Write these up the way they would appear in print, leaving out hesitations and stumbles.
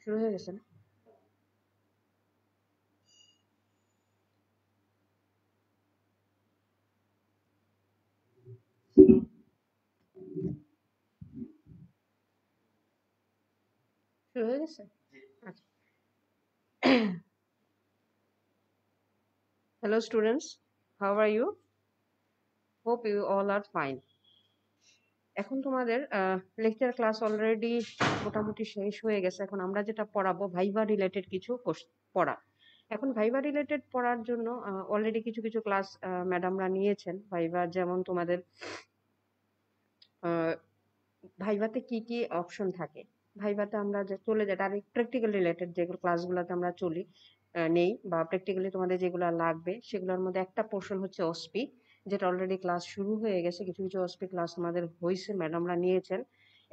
শুরু হয়ে গেছে না? শুরু হয়ে গেছে? আচ্ছা। Hello students, how are you? Hope you all are fine. এখন তোমাদের লেকচার ক্লাস অলরেডি মোটামুটি শেষ হয়ে গেছে। এখন আমরা যেটা পড়াবো ভাইভা রিলেটেড কিছু পড়া। এখন ভাইভা রিলেটেড পড়ার জন্য অলরেডি কিছু কিছু ক্লাস ম্যাডামরা নিয়েছেন ভাইভা। যেমন তোমাদের ভাইভাতে কি কি অপশন থাকে, ভাইভাতে আমরা যে চলে যাই ডাইরেক্ট প্র্যাকটিক্যাল রিলেটেড যেগুলো ক্লাসগুলোতে আমরা চলি নেই বা প্র্যাকটিক্যালি তোমাদের যেগুলো লাগবে সেগুলোর মধ্যে একটা পোর্শন হচ্ছে অসপি, যেটা অলরেডি ক্লাস শুরু হয়ে গেছে। কিছু কিছু অসপি ক্লাস তোমাদের হয়েছে, ম্যাডামরা নিয়েছেন।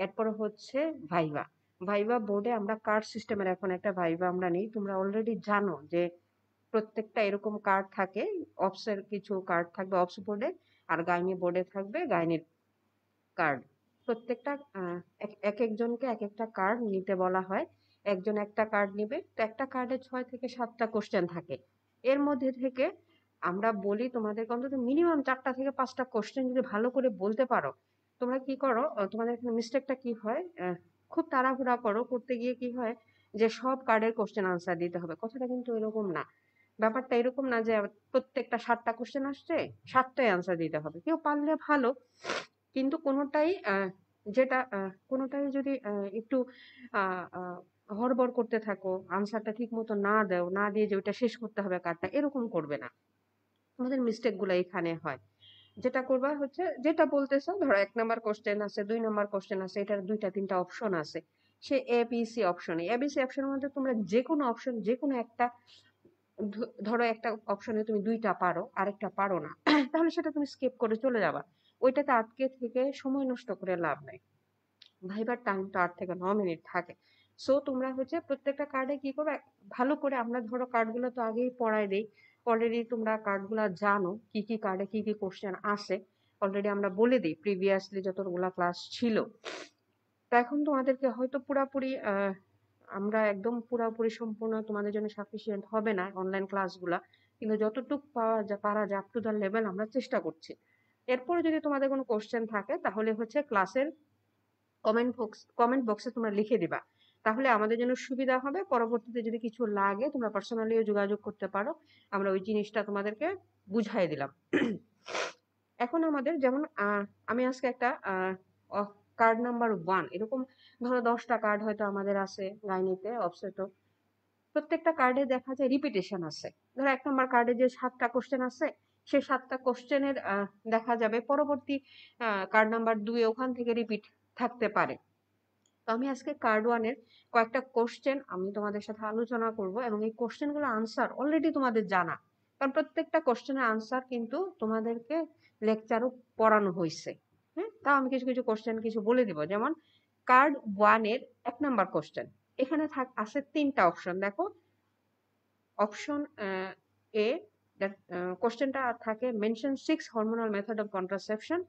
এরপরে হচ্ছে ভাইভা। ভাইভা বোর্ডে আমরা কার্ড সিস্টেমের এখন একটা ভাইভা আমরা নিই। তোমরা অলরেডি জানো যে প্রত্যেকটা এরকম কার্ড থাকে, অপসের কিছু কার্ড থাকবে অপস বোর্ডে, আর গাইনি বোর্ডে থাকবে গাইনির কার্ড। প্রত্যেকটা এক একজনকে এক একটা কার্ড নিতে বলা হয়। একজন একটা কার্ড নিবে, তো একটা কার্ডে 6 থেকে 7টা কোশ্চেন থাকে। এর মধ্যে থেকে আমরা বলি তোমাদেরকে অন্তত মিনিমাম 4টা থেকে 5টা কোশ্চেন যদি ভালো করে বলতে পারো, তোমরা কি করো, তোমাদের এখানে মিস্টেকটা কি হয়, খুব তাড়াহুড়া করতে গিয়ে কি হয় যে সব কার্ডের কোশ্চেন আনসার দিতে হবে। কথাটা কিন্তু এরকম না। ব্যাপারটা এরকম না যে প্রত্যেকটা 7টা কোশ্চেন আসছে 7টাই আনসার দিতে হবে। কেউ পারলে ভালো, কিন্তু কোনোটাই যদি একটু হড়বড় করতে থাকো, আনসারটা ঠিক মতো না দিয়ে যে ওইটা শেষ করতে হবে কার্ডটা, এরকম করবে না। আমাদের মিস্টেক গুলো এখানে হয়। যেটা করবা হচ্ছে, যেটা বলতেছো, ধরো 1 নাম্বার কোশ্চেন আছে, 2 নাম্বার কোশ্চেন আছে, এটার 2টা 3টা অপশন আছে। সে এবিসি অপশনে, এবিসি অপশনের মধ্যে তোমরা যে কোনো অপশন, যে কোনো একটা, ধরো একটা অপশনে তুমি 2টা পারো, আরেকটা পারো না, তাহলে সেটা তুমি স্কিপ করে চলে যাবা। ওইটাতে আটকে থেকে সময় নষ্ট করে লাভ নাই। ভাইবার টাইমটা 8 থেকে 9 মিনিট থাকে। সো তোমরা হচ্ছে প্রত্যেকটা কার্ডে কি করবে, ভালো করে আমরা ধরো কার্ডগুলো তো আগেই পড়াই দেই। অলরেডি তোমরা কার্ডগুলো জানো কি কি কার্ডে কি কি কোশ্চেন আসে, অলরেডি আমরা বলে দিই প্রিভিয়াসলি যতগুলা ক্লাস ছিল। তো এখন তোমাদেরকে হয়তো পুরাপুরি আমরা একদম পুরাপুরি সম্পূর্ণ তোমাদের জন্য সাফিসিয়েন্ট হবে না অনলাইন ক্লাসগুলা, কিন্তু যতটুকু পারা যায় আপ টু দ্য লেভেল আমরা চেষ্টা করছি। এরপরে যদি তোমাদের কোনো কোশ্চেন থাকে তাহলে হচ্ছে ক্লাসের কমেন্ট বক্সে তোমরা লিখে দিবা, তাহলে আমাদের জন্য সুবিধা হবে। পরবর্তীতে যদি কিছু লাগে তোমরা পার্সোনালিও যোগাযোগ করতে পারো, আমরা ওই জিনিসটা তোমাদেরকে বুঝাই দিলাম। এখন আমাদের যেমন আমি আজকে একটা কার্ড নাম্বার 1, এরকম ধরো 10টা কার্ড হয়তো আমাদের আছে লাইনেতে অফসেটও। প্রত্যেকটা কার্ডে দেখা যায় রিপিটেশন আছে। ধরো 1 নম্বর কার্ডে যে 7টা কোশ্চেন আছে, সেই 7টা কোশ্চেনের দেখা যাবে পরবর্তী কার্ড নাম্বার 2 ওখান থেকে রিপিট থাকতে পারে। তো আমি আজকে কার্ড 1-এর কয়েকটা কোশ্চেন আমি তোমাদের সাথে আলোচনা করব, এবং এই কোশ্চেনগুলো আনসার অলরেডি তোমাদের জানা, কারণ প্রত্যেকটা কোশ্চেনের আনসার কিন্তু তোমাদেরকে লেকচারও পড়ানো হয়েছে। হ্যাঁ, তাও আমি কিছু কিছু কোশ্চেন কিছু বলে দিব। যেমন কার্ড 1-এর 1 নাম্বার কোশ্চেন, এখানে আছে 3টা অপশন। দেখো, অপশন এ, কোশ্চেনটা থাকে mention 6 hormonal method of contraception,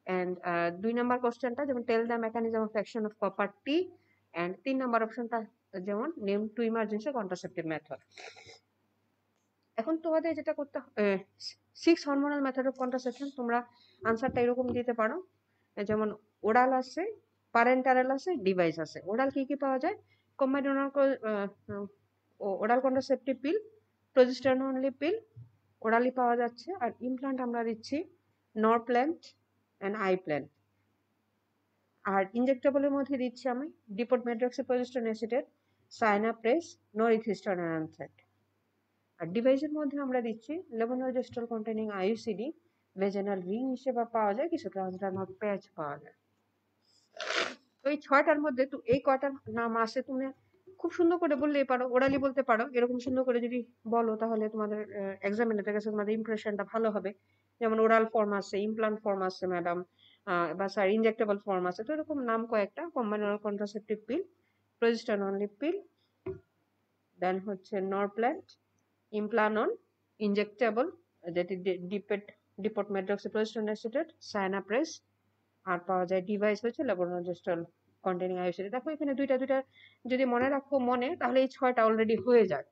and 2 number কোশ্চেনটা যেমন tell the mechanism of action of copper T, and 3 number অপশনটা যেমন name to emergency contraceptive method. এখন তোমাদের যেটা করতে 6 হরমোনাল মেথড অফ কন্ট্রাসেপশন, তোমরা আনসারটা এরকম দিতে পারো, যেমন ওরাল আছে, প্যারেন্টারাল আছে, ডিভাইস আছে। ওরাল কি কি পাওয়া যায়? Combined oral contraceptive pill, progesterone only pill orally পাওয়া যাচ্ছে। আর ইমপ্লান্ট আমরা দিচ্ছি নরপ্ল্যান্ট এন্ড আই প্ল্যান্ট। আর ইনজেক্টেবলের মধ্যে দিচ্ছি আমি ডিপোট মেড্রক্সিপ্রজেস্টেরন অ্যাসিটেট, সাইনাপ্রেস, নরইথিস্টোন অ্যানথ্রাট। আর ডিভাইসের মধ্যে আমরা দিচ্ছি লেভোনরজেস্ট্রল কন্টেনিং আইইউসিডি, ভেজানাল রিং হিসেবে পাওয়া যায়, কিছু ট্রান্সডার্মাল প্যাচ পাওয়া যায়। তো এই 6টার মধ্যে তো এই কয়টার নাম আসে তুমি খুব সুন্দর করে বললেই পারো, ওরালি বলতে পারো। এরকম সুন্দর করে যদি বলো তাহলে তোমাদের এক্সামিনেটের কাছে তোমাদের ইমপ্রেশনটা ভালো হবে। যেমন ওরাল ফর্ম আছে, ইমপ্লান্ট ফর্ম আছে ম্যাডাম, বা স্যার ইনজেক্টেবল ফর্ম আছে। তো এরকম নাম কয়েকটা, combined oral contraceptive pill, progesterone only pill, then হচ্ছে নরপ্ল্যান্ট, ইমপ্লানন, ইনজেক্টেবল যেটি ডিপোট মেড্রক্সিপ্রজেস্টেরন অ্যাসিটেট, সাইনাপ্রেস। আর পাওয়া যায় ডিভাইস হচ্ছে লেভোনরজেস্ট্রল কন্টেনিং আইওসিডি। দেখো এখানে দুইটা দুইটা যদি মনে রাখো মনে, তাহলে এই 6টা অলরেডি হয়ে যায়।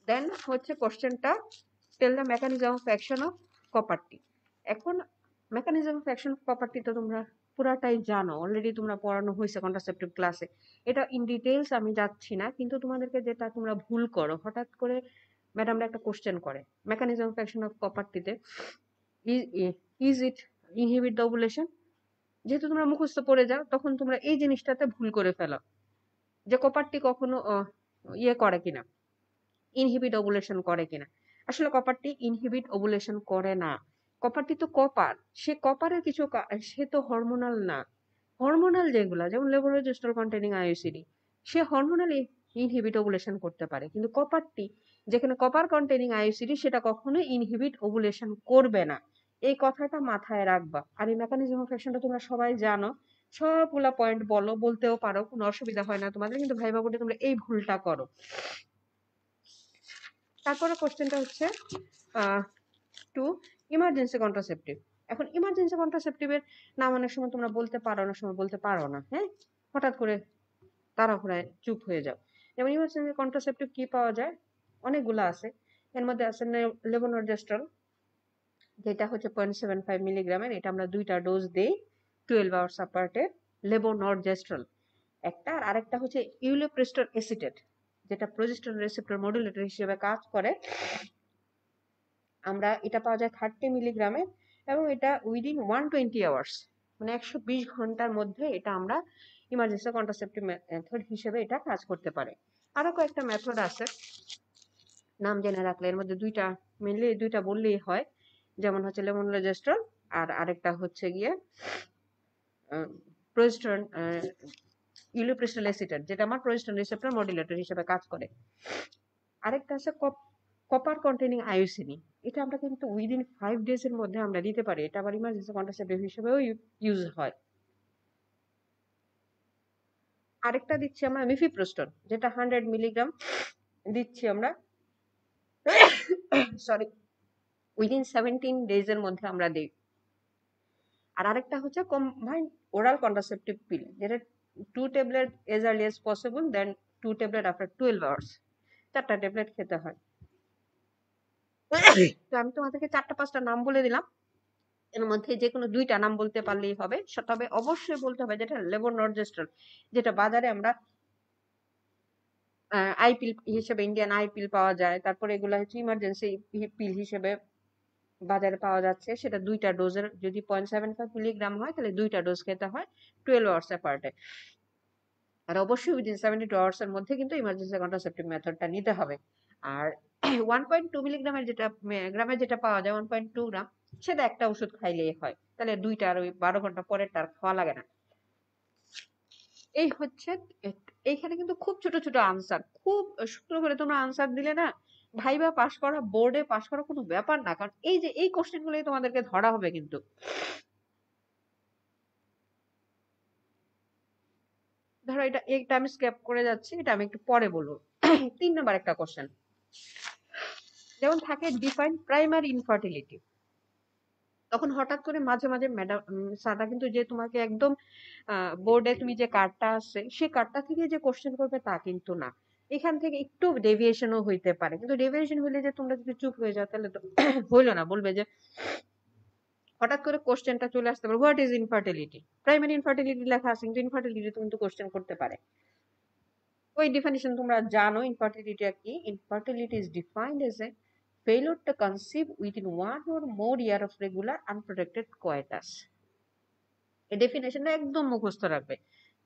দেন হচ্ছে কোশ্চেনটা, tell the mechanism of action of copper T. এখন mechanism of action of copper T তো তোমরা পুরাটাই জানো, অলরেডি তোমরা পড়ানো হয়েছে কন্ট্রাসেপটিভ ক্লাসে। এটা ইন ডিটেইলস আমি যাচ্ছি না, কিন্তু তোমাদেরকে যেটা তোমরা ভুল করো, হঠাৎ করে ম্যাডামরা একটা কোশ্চেন করে মেকানিজম অফ অ্যাকশন অফ কপারটিতে, is it inhibit the ovulation. যেহেতু তোমরা মুখস্থ পড়ে যাও, তখন তোমরা এই জিনিসটাতে ভুল করে ফেলো যে কপারটি কখনো ইয়ে করে কিনা, ইনহিবিট ওভুলেশন করে কিনা। আসলে কপারটি ইনহিবিট ওভুলেশন করে না। কপারটি তো কপার, সে কপারের কিছু সে তো হরমোনাল না। হরমোনাল যেগুলা, যেমন লেভোনোজেস্ট্রল কন্টেনিং আইওসিডি, সে হরমোনাল ইনহিবিট ওভুলেশন করতে পারে, কিন্তু কপারটি যেখানে কপার কন্টেনিং আইওসিডি, সেটা কখনোই ইনহিবিট ওভুলেশন করবে না। এই কথাটা মাথায় রাখবা। আর এই মেকানিজম অফ অ্যাকশনটা তোমরা সবাই জানো, সবগুলা পয়েন্ট বলতেও পারো, কোনো অসুবিধা হয় না তোমাদের, কিন্তু ভাইবা বোর্ডে তোমরা এই ভুলটা করো। তারপরে কোশ্চেনটা হচ্ছে টু ইমার্জেন্সি কন্ট্রাসেপটিভ। এখন ইমার্জেন্সি কন্ট্রাসেপটিভের নাম অনেক সময় তোমরা বলতে পারো, অনেক সময় বলতে পারো না। হ্যাঁ, হঠাৎ করে তাড়াহুড়ায় চুপ হয়ে যাও। যেমন ইমার্জেন্সি কন্ট্রাসেপটিভ কি পাওয়া যায়, অনেকগুলো আছে। এর মধ্যে আছে লেভোনোজেস্ট্রল, যেটা হচ্ছে 0.75 মিলিগ্রামের। এটা আমরা 2টা ডোজ দেই 12 আওয়ার্স অ্যাপার্টে। লেভোনর্জেস্ট্রল একটা, আর আরেকটা হচ্ছে ইউলোপ্রেস্টর এসিটেট, যেটা প্রোজেস্টেরন রিসেপ্টর মডুলেটর হিসেবে কাজ করে। আমরা এটা পাওয়া যায় 30 মিলিগ্রামে, এবং এটা উইদিন 120 আওয়ার্স, মানে 120 ঘন্টার মধ্যে এটা আমরা ইমার্জেন্সি কন্ট্রাসেপটিভ মেথড হিসেবে এটা কাজ করতে পারে। আরো কয়েকটা মেথড আছে, নাম জেনে রাখলে এর মধ্যে দুইটা, মেনলি দুইটা বললেই হয়। যেমন হচ্ছে লেভোনোজেস্ট্রল, আর আরেকটা হচ্ছে গিয়ে প্রোজেস্টেরন ইউলোপ্রেস্টল এসিটেট, যেটা আমার প্রোজেস্টেরন রিসেপ্টর মডুলেটর হিসেবে কাজ করে। আরেকটা আছে কপার কন্টেনিং আইওসিডি, এটা আমরা কিন্তু উইদিন 5 ডেজ এর মধ্যে আমরা দিতে পারি। এটা আবার ইমার্জেন্সি কন্ট্রাসেপটিভ হিসেবেও ইউজ হয়। আরেকটা দিচ্ছি আমরা মিফিপ্রোস্টন, যেটা 100 মিলিগ্রাম দিচ্ছি আমরা, সরি, উইদিন 17 ডেজ এর মধ্যে আমরা দিই। আর আরেকটা হচ্ছে কম্বাইন্ড ওরাল কন্ট্রাসেপটিভ পিল, যেটা 2 tablet as early as possible, then 2 tablet after 12 hours. 4টা ট্যাবলেট খেতে হয়। তো আমি তোমাদেরকে 4টা-5টা নাম বলে দিলাম, এর মধ্যে যে কোনো 2টা নাম বলতে পারলেই হবে। তবে অবশ্যই বলতে হবে যেটা লেভোনর্জেস্ট্রল, যেটা বাজারে আমরা আই পিল হিসেবে, ইন্ডিয়ান আই পিল পাওয়া যায়। তারপরে এগুলো হচ্ছে ইমার্জেন্সি পিল হিসেবে বাজারে পাওয়া যাচ্ছে। সেটা 2টা ডোজের, যদি 0.75 মিলিগ্রাম হয় তাহলে 2টা ডোজ খেতে হয় 12 আওয়ার্স অ্যাপার্টে। আর অবশ্যই উইদিন 72 আওয়ার্স এর মধ্যে কিন্তু ইমার্জেন্সি কন্ট্রাসেপটিভ মেথডটা নিতে হবে। আর 1.2 মিলিগ্রামের যেটা পাওয়া যায়, 1.2 গ্রাম, সেটা একটা ওষুধ খাইলেই হয়। তাহলে 2টা আর ওই 12 ঘন্টা পরেরটা আর খাওয়া লাগে না। এই হচ্ছে, এইখানে কিন্তু খুব ছোট ছোট আনসার, খুব সুন্দর করে তোমরা আনসার দিলে না, ভাইবা পাস করা, বোর্ডে পাস করা কোনো ব্যাপার না। কারণ এই যে এই কোশ্চেন গুলোই তোমাদেরকে ধরা হবে কিন্তু। ধরো এটা আমি স্ক্যাপ করে যাচ্ছি, এটা আমি একটু পরে বলবো। 3 নাম্বার একটা কোশ্চেন, যেমন থাকে ডিফাইন প্রাইমারি ইনফার্টিলিটি। তখন হঠাৎ করে মাঝে মাঝে ম্যাডাম স্যাররা কিন্তু যে তোমাকে একদম বোর্ডে তুমি যে কার্ডটা আছে সেই কার্ডটা থেকে যে কোশ্চেন করবে তা কিন্তু না। এখান থেকে একটু ডেভিয়েশনও হইতে পারে, কিন্তু ডেভিয়েশন হইলে যে তোমরা যদি চুপ হয়ে যাও তাহলে তো হইলো না। বলবে যে হঠাৎ করে কোশ্চেনটা চলে আসতে পারে, what is infertility, primary infertility লেখা আছে, কিন্তু ইনফার্টিলিটি তো কিন্তু কোশ্চেন করতে পারে। ওই ডেফিনিশন তোমরা জানো ইনফার্টিলিটি কি। Infertility is defined as a failure to conceive within 1 or more year of regular unprotected coitus. এই ডেফিনেশনটা একদম মুখস্থ রাখবে।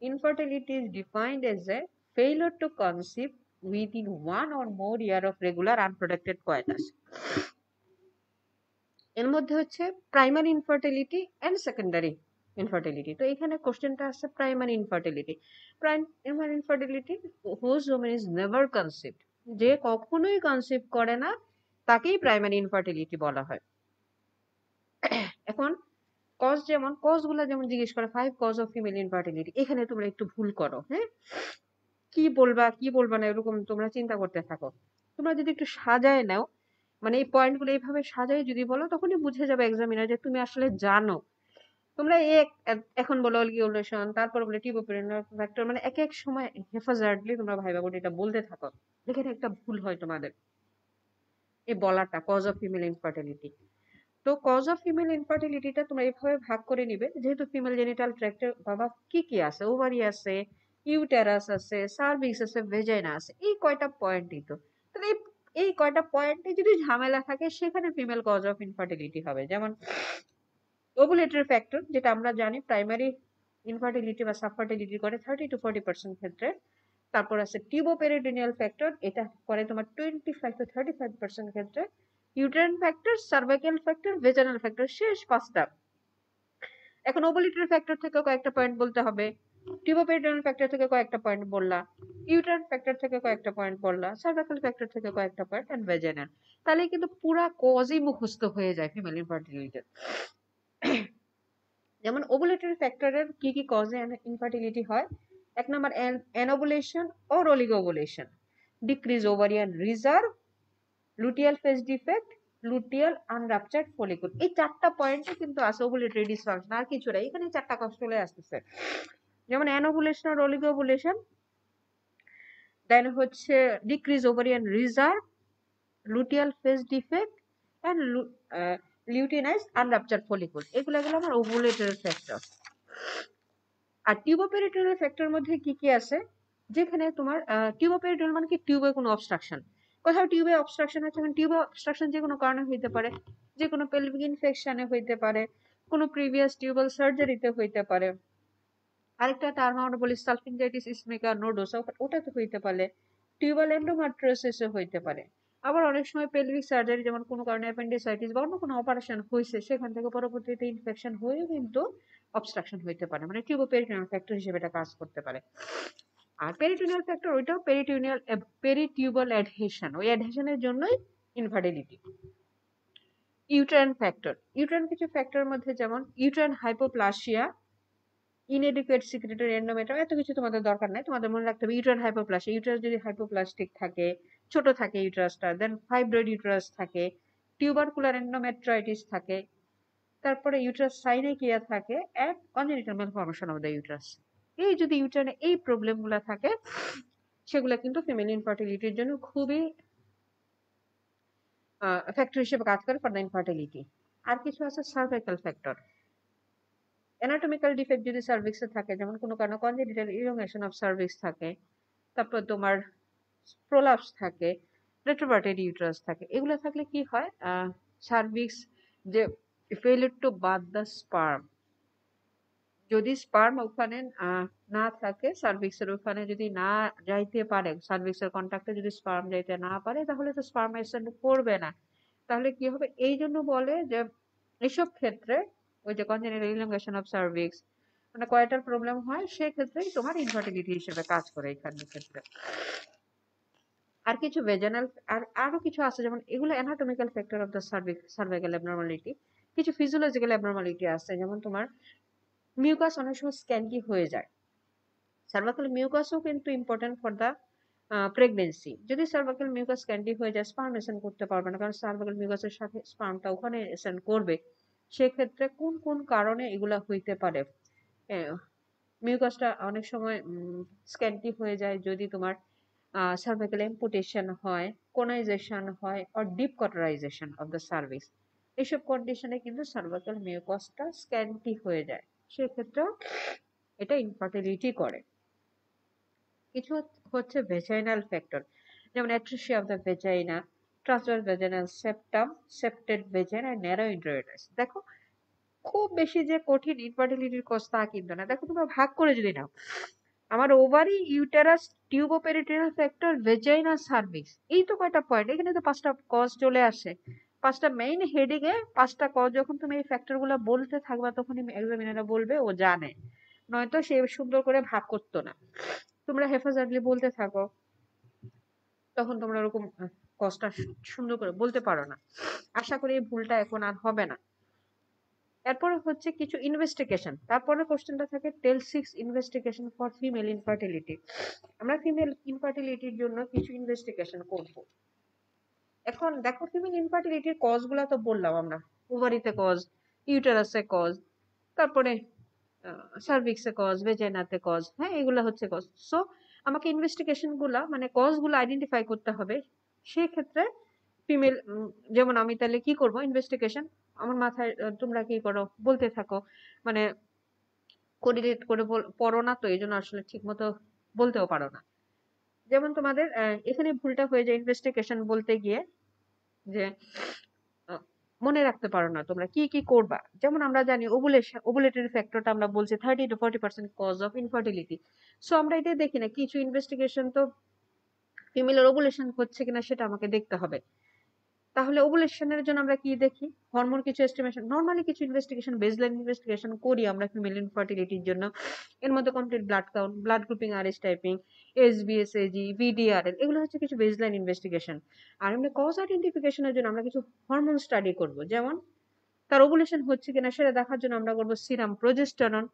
Infertility is defined as a failure to conceive within 1 or more year of regular unprotected coitus. এর মধ্যে হচ্ছে primary infertility and secondary infertility. তো এখানে কোশ্চেনটা আছে primary infertility. Primary infertility whose women is never conceived, যে কখনোই কনসিভ করে না, তাকেই প্রাইমারি ইনফার্টিলিটি বলা হয়। এখন কজ গুলো যেমন জিজ্ঞেস করে 5 কজ অফ ফিমেল ইনফার্টিলিটি, এখানে তোমরা একটু ভুল করো। হ্যাঁ, কি বলবা না এরকম তোমরা চিন্তা করতে থাকো। তোমরা যদি একটু সাজায় নাও, মানে এই পয়েন্টগুলো এইভাবে সাজায় যদি বলো, তখনই বুঝে যাবে এক্সামিনার যে তুমি আসলে জানো। তো তোমরা এখন বলো ওলিগোলেশন, তারপর বলে টিউবোপেরিনিয়াল ফ্যাক্টর, মানে এক এক সময় হেফাজার্ডলি তোমরা ভাইবা বোর্ডে এটা বলতে থাকো। এখানে একটা ভুল হয় তোমাদের এই বলাটা, কজ অফ ফিমেল ইনফার্টিলিটি। তো কজ অফ ফিমেল ইনফার্টিলিটিটা তোমরা এইভাবে ভাগ করে নিবে, যেহেতু ফিমেল জেনিটাল ট্র্যাক্টের বাবা কি কি আছে, ওভারি আছে, ইউটেরাস আছে, সার্ভিক্স আছে, ভেজাইনা আছে, এই কয়টা পয়েন্টই তো। তাহলে এই কয়টা পয়েন্টে যদি ঝামেলা থাকে সেখানে ফিমেল কজ অফ ইনফার্টিলিটি হবে। যেমন ওভুলেটরি ফ্যাক্টর, যেটা আমরা জানি প্রাইমারি ইনফার্টিলিটি বা সাবফার্টিলিটি করে 30 to 40% ক্ষেত্রে। তারপর আছে টিউবোপেরিটোনিয়াল ফ্যাক্টর, এটা করে তোমার 25 to 35% ক্ষেত্রে। Uterine factor, cervical factor, ভেজানাল factor, শেষ 5টা। এখন ওভুলেটরি ফ্যাক্টর থেকে কয়েকটা পয়েন্ট বলতে হবে, টিউবোপেরিটোনিয়াল ফ্যাক্টর থেকে কয়েকটা পয়েন্ট বললা, ইউটেরাইন ফ্যাক্টর থেকে কয়েকটা পয়েন্ট বললা, সার্ভাইকাল ফ্যাক্টর থেকে কয়েকটা পয়েন্ট, এন্ড ভেজানাল। তাহলে কিন্তু পুরা কজই মুখস্থ হয়ে যায় ফিমেল ইনফার্টিলিটির। যেমন ওভুলেটরি ফ্যাক্টরের কি কি কজে ইনফার্টিলিটি হয়? এক নম্বর anovulation or oligovulation, decrease ovarian reserve, luteal phase defect, luteal unruptured follicle. এই 4টা পয়েন্টে কিন্তু আছে ওভুলেটরি ডিসফাংশন, আর কিছু নাই, এখানে 4টা কজ চলে আসতেছে। যেমন অ্যানোভুলেশন আর অলিগোভুলেশন, দেন হচ্ছে decrease ovarian reserve, luteal phase defect, and luteinize unruptured follicle. এগুলো আমার ওভুলেটরি ফ্যাক্টর। আর টিউবোপেরিটোনিয়াল ফ্যাক্টর মধ্যে কি কি আছে? যেখানে তোমার টিউবোপেরিটোনিয়াল মানে কি, টিউবে কোনো অবস্ট্রাকশন, কোথাও টিউবে অবস্ট্রাকশন আছে, মানে টিউবে অবস্ট্রাকশন যে কোনো কারণে হইতে পারে, যে কোনো পেলভিক ইনফেকশনে হইতে পারে, কোনো প্রিভিয়াস টিউবাল সার্জারিতে হইতে পারে। আরেকটা টার্ম আমরা বলি সালফিনজাইটিস ইসমিকা নোডোসা, ওটা তো হইতে পারে, টিউবাল এন্ডোমেট্রিওসিসও হইতে পারে। আবার অনেক সময় পেলভিক সার্জারি, যেমন কোনো কারণে অ্যাপেন্ডিসাইটিস বা অন্য কোনো অপারেশন হয়েছে, সেখান থেকে পরবর্তীতে ইনফেকশন হয়েও কিন্তু অবস্ট্রাকশন হইতে পারে, মানে টিউবোপেরিটোনিয়াল ফ্যাক্টর হিসেবে এটা কাজ করতে পারে। আর পেরিটোনিয়াল ফ্যাক্টর, ওইটাও পেরিটিউবাল অ্যাডহেশন, ওই অ্যাডহেশনের জন্যই ইনফার্টিলিটি। ইউটেরাইন ফ্যাক্টর, ইউটেরাইন কিছু ফ্যাক্টরের মধ্যে যেমন uterine hypoplasia, inadequate secretory endometrium, এত কিছু তোমাদের দরকার নাই, তোমাদের মনে রাখতে হবে ইউটেরাইন হাইপোপ্লাসিয়া, ইউটেরাস যদি হাইপোপ্লাস্টিক থাকে, ছোট থাকে ইউটেরাসটা, দেন ফাইব্রয়েড ইউটেরাস থাকে, টিউবারকুলার এন্ডোমেট্রাইটিস থাকে, তারপরে ইউটেরাস সাইনেকিয়া থাকে, and congenital malformation of the uterus. এই যদি ইউটেরাইনে এই প্রবলেমগুলো থাকে, সেগুলো কিন্তু ফিমেল ইনফার্টিলিটির জন্য খুবই ফ্যাক্টর হিসেবে কাজ করে ফর দ্য ইনফার্টিলিটি। আর কিছু আছে সার্ভাইকাল ফ্যাক্টর, অ্যানাটমিক্যাল ডিফেক্ট যদি সার্ভিক্সে থাকে, যেমন কোনো কারণে কনজেনিটাল ইলংগেশন অফ সার্ভিক্স থাকে, তারপর তোমার প্রোলাপস থাকে, রেট্রোভার্টেড ইউটেরাস থাকে, এগুলো থাকলে কি হয়, সার্ভিক্স যে failure to birth the sperm, যদি স্পার্ম ওখানে না থাকে, সার্ভিক্সের ওখানে যদি না যাইতে পারে, সার্ভিক্সের কন্ট্যাক্টে যদি স্পার্ম যাইতে না পারে, তাহলে তো স্পার্মেশন করবে না। তাহলে কি হবে, এই জন্য বলে যে এইসব ক্ষেত্রে ওই যে কনজেনিটাল ইলংগেশন অফ সার্ভিক্স, মানে কয়টার প্রবলেম হয়, সেক্ষেত্রেই তোমার ইনফার্টিলিটি হিসেবে কাজ করে এখানের ক্ষেত্রে। আর কিছু ভেজানাল, আর আরো কিছু আছে, যেমন এগুলো anatomical factor of the cervical abnormality. কিছু ফিজিওলজিক্যাল অ্যাবনর্মালিটি আছে, যেমন তোমার মিউকাস অনেক সময় স্ক্যান্টি হয়ে যায়। সার্ভাইকাল মিউকাসও কিন্তু ইম্পর্টেন্ট ফর দ্য প্রেগনেন্সি। যদি সার্ভাইকাল মিউকাস স্ক্যান্টি হয়ে যায়, স্পার্ম এসেন্ড করতে পারবে না, কারণ সার্ভাইকাল মিউকাসের সাথে স্পার্মটা ওখানে এসেন্ড করবে। সেক্ষেত্রে কোন কোন কারণে এগুলা হইতে পারে? মিউকাসটা অনেক সময় স্ক্যান্টি হয়ে যায় যদি তোমার সার্ভাইকাল এম্পুটেশন হয়, কোনাইজেশন হয়, or deep cauterization of the cervix. এইসব কন্ডিশনে কিন্তু সার্ভাইকাল মিউকাসটা স্ক্যান্টি হয়ে যায়, সেক্ষেত্রেও এটা ইনফার্টিলিটি করে। কিছু হচ্ছে ভেজাইনাল ফ্যাক্টর, যেমন atresia of the vagina, transverse vaginal septum, septate vagina, narrow introitus. দেখো খুব বেশি যে কঠিন ইনফার্টিলিটির কজ তা কিন্তু না। দেখো তোমরা ভাগ করে যদি নাও, আমার ovary, uterus, tuboperitoneal factor, vagina, cervix, এই তো কয়টা পয়েন্ট, এখানে তো 5টা কজ চলে আসে। 5টা মেইন হেডিং এ 5টা কজ, যখন তুমি এই ফ্যাক্টর গুলো বলতে থাকবা, তখনই এক্সামিনাররা বলবে ও জানে, নয়তো সে সুন্দর করে ভাগ করতো না। তোমরা হেফাজতলি বলতে থাকো, তখন তোমরা ওরকম কজটা সুন্দর করে বলতে পারো না। আশা করি এই ভুলটা এখন আর হবে না। এরপরে হচ্ছে কিছু ইনভেস্টিগেশন, তারপরে কোশ্চেনটা থাকে টেল 6 ইনভেস্টিগেশন ফর ফিমেল ইনফার্টিলিটি। আমরা ফিমেল ইনফার্টিলিটির জন্য কিছু ইনভেস্টিগেশন করব। এখন দেখো ফিমেল ইনফার্টিলিটির কজ গুলা তো বললাম আমরা, ওভারিতে কজ, ইউটেরাসে কজ, তারপরে সার্ভিক্সে কজ, ভেজাইনাতে কজ, হ্যাঁ এগুলো হচ্ছে কজ। সো আমাকে ইনভেস্টিগেশন গুলা মানে কজ গুলো আইডেন্টিফাই করতে হবে। সেক্ষেত্রে ফিমেল যেমন আমি তাহলে কি করব ইনভেস্টিগেশন, আমার মাথায় তোমরা কি করো বলতে থাকো, মানে কোরিলেট করে পড়ো না তো, এই জন্য আসলে ঠিক মতো বলতেও পারো না। যেমন তোমাদের এখানে ভুলটা হয়ে যায় ইনভেস্টিগেশন বলতে গিয়ে, যে মনে রাখতে পারো না তোমরা কি কি করবা। যেমন আমরা জানি ওভুলেটরি ফ্যাক্টরটা আমরা বলছি 30 to 40% cause of infertility. So আমরা এটা দেখি না, কিছু ইনভেস্টিগেশন তো ফিমেলের ওভুলেশন হচ্ছে কিনা সেটা আমাকে দেখতে হবে। তাহলে ওভুলেশনের জন্য আমরা কি দেখি, হরমোন কিছু এস্টিমেশন, নরমালি কিছু ইনভেস্টিগেশন, বেসলাইন ইনভেস্টিগেশন করি আমরা ফিমেল ইনফার্টিলিটির জন্য। এর মধ্যে complete blood count, blood grouping, RS typing, এসবিএসএজি, ভিডিআরএল, এগুলো হচ্ছে কিছু বেসলাইন ইনভেস্টিগেশন। আর এমনি কজ আইডেন্টিফিকেশনের জন্য আমরা কিছু হরমোন স্টাডি করব, যেমন তার ওভুলেশন হচ্ছে কিনা সেটা দেখার জন্য আমরা করব serum progesterone,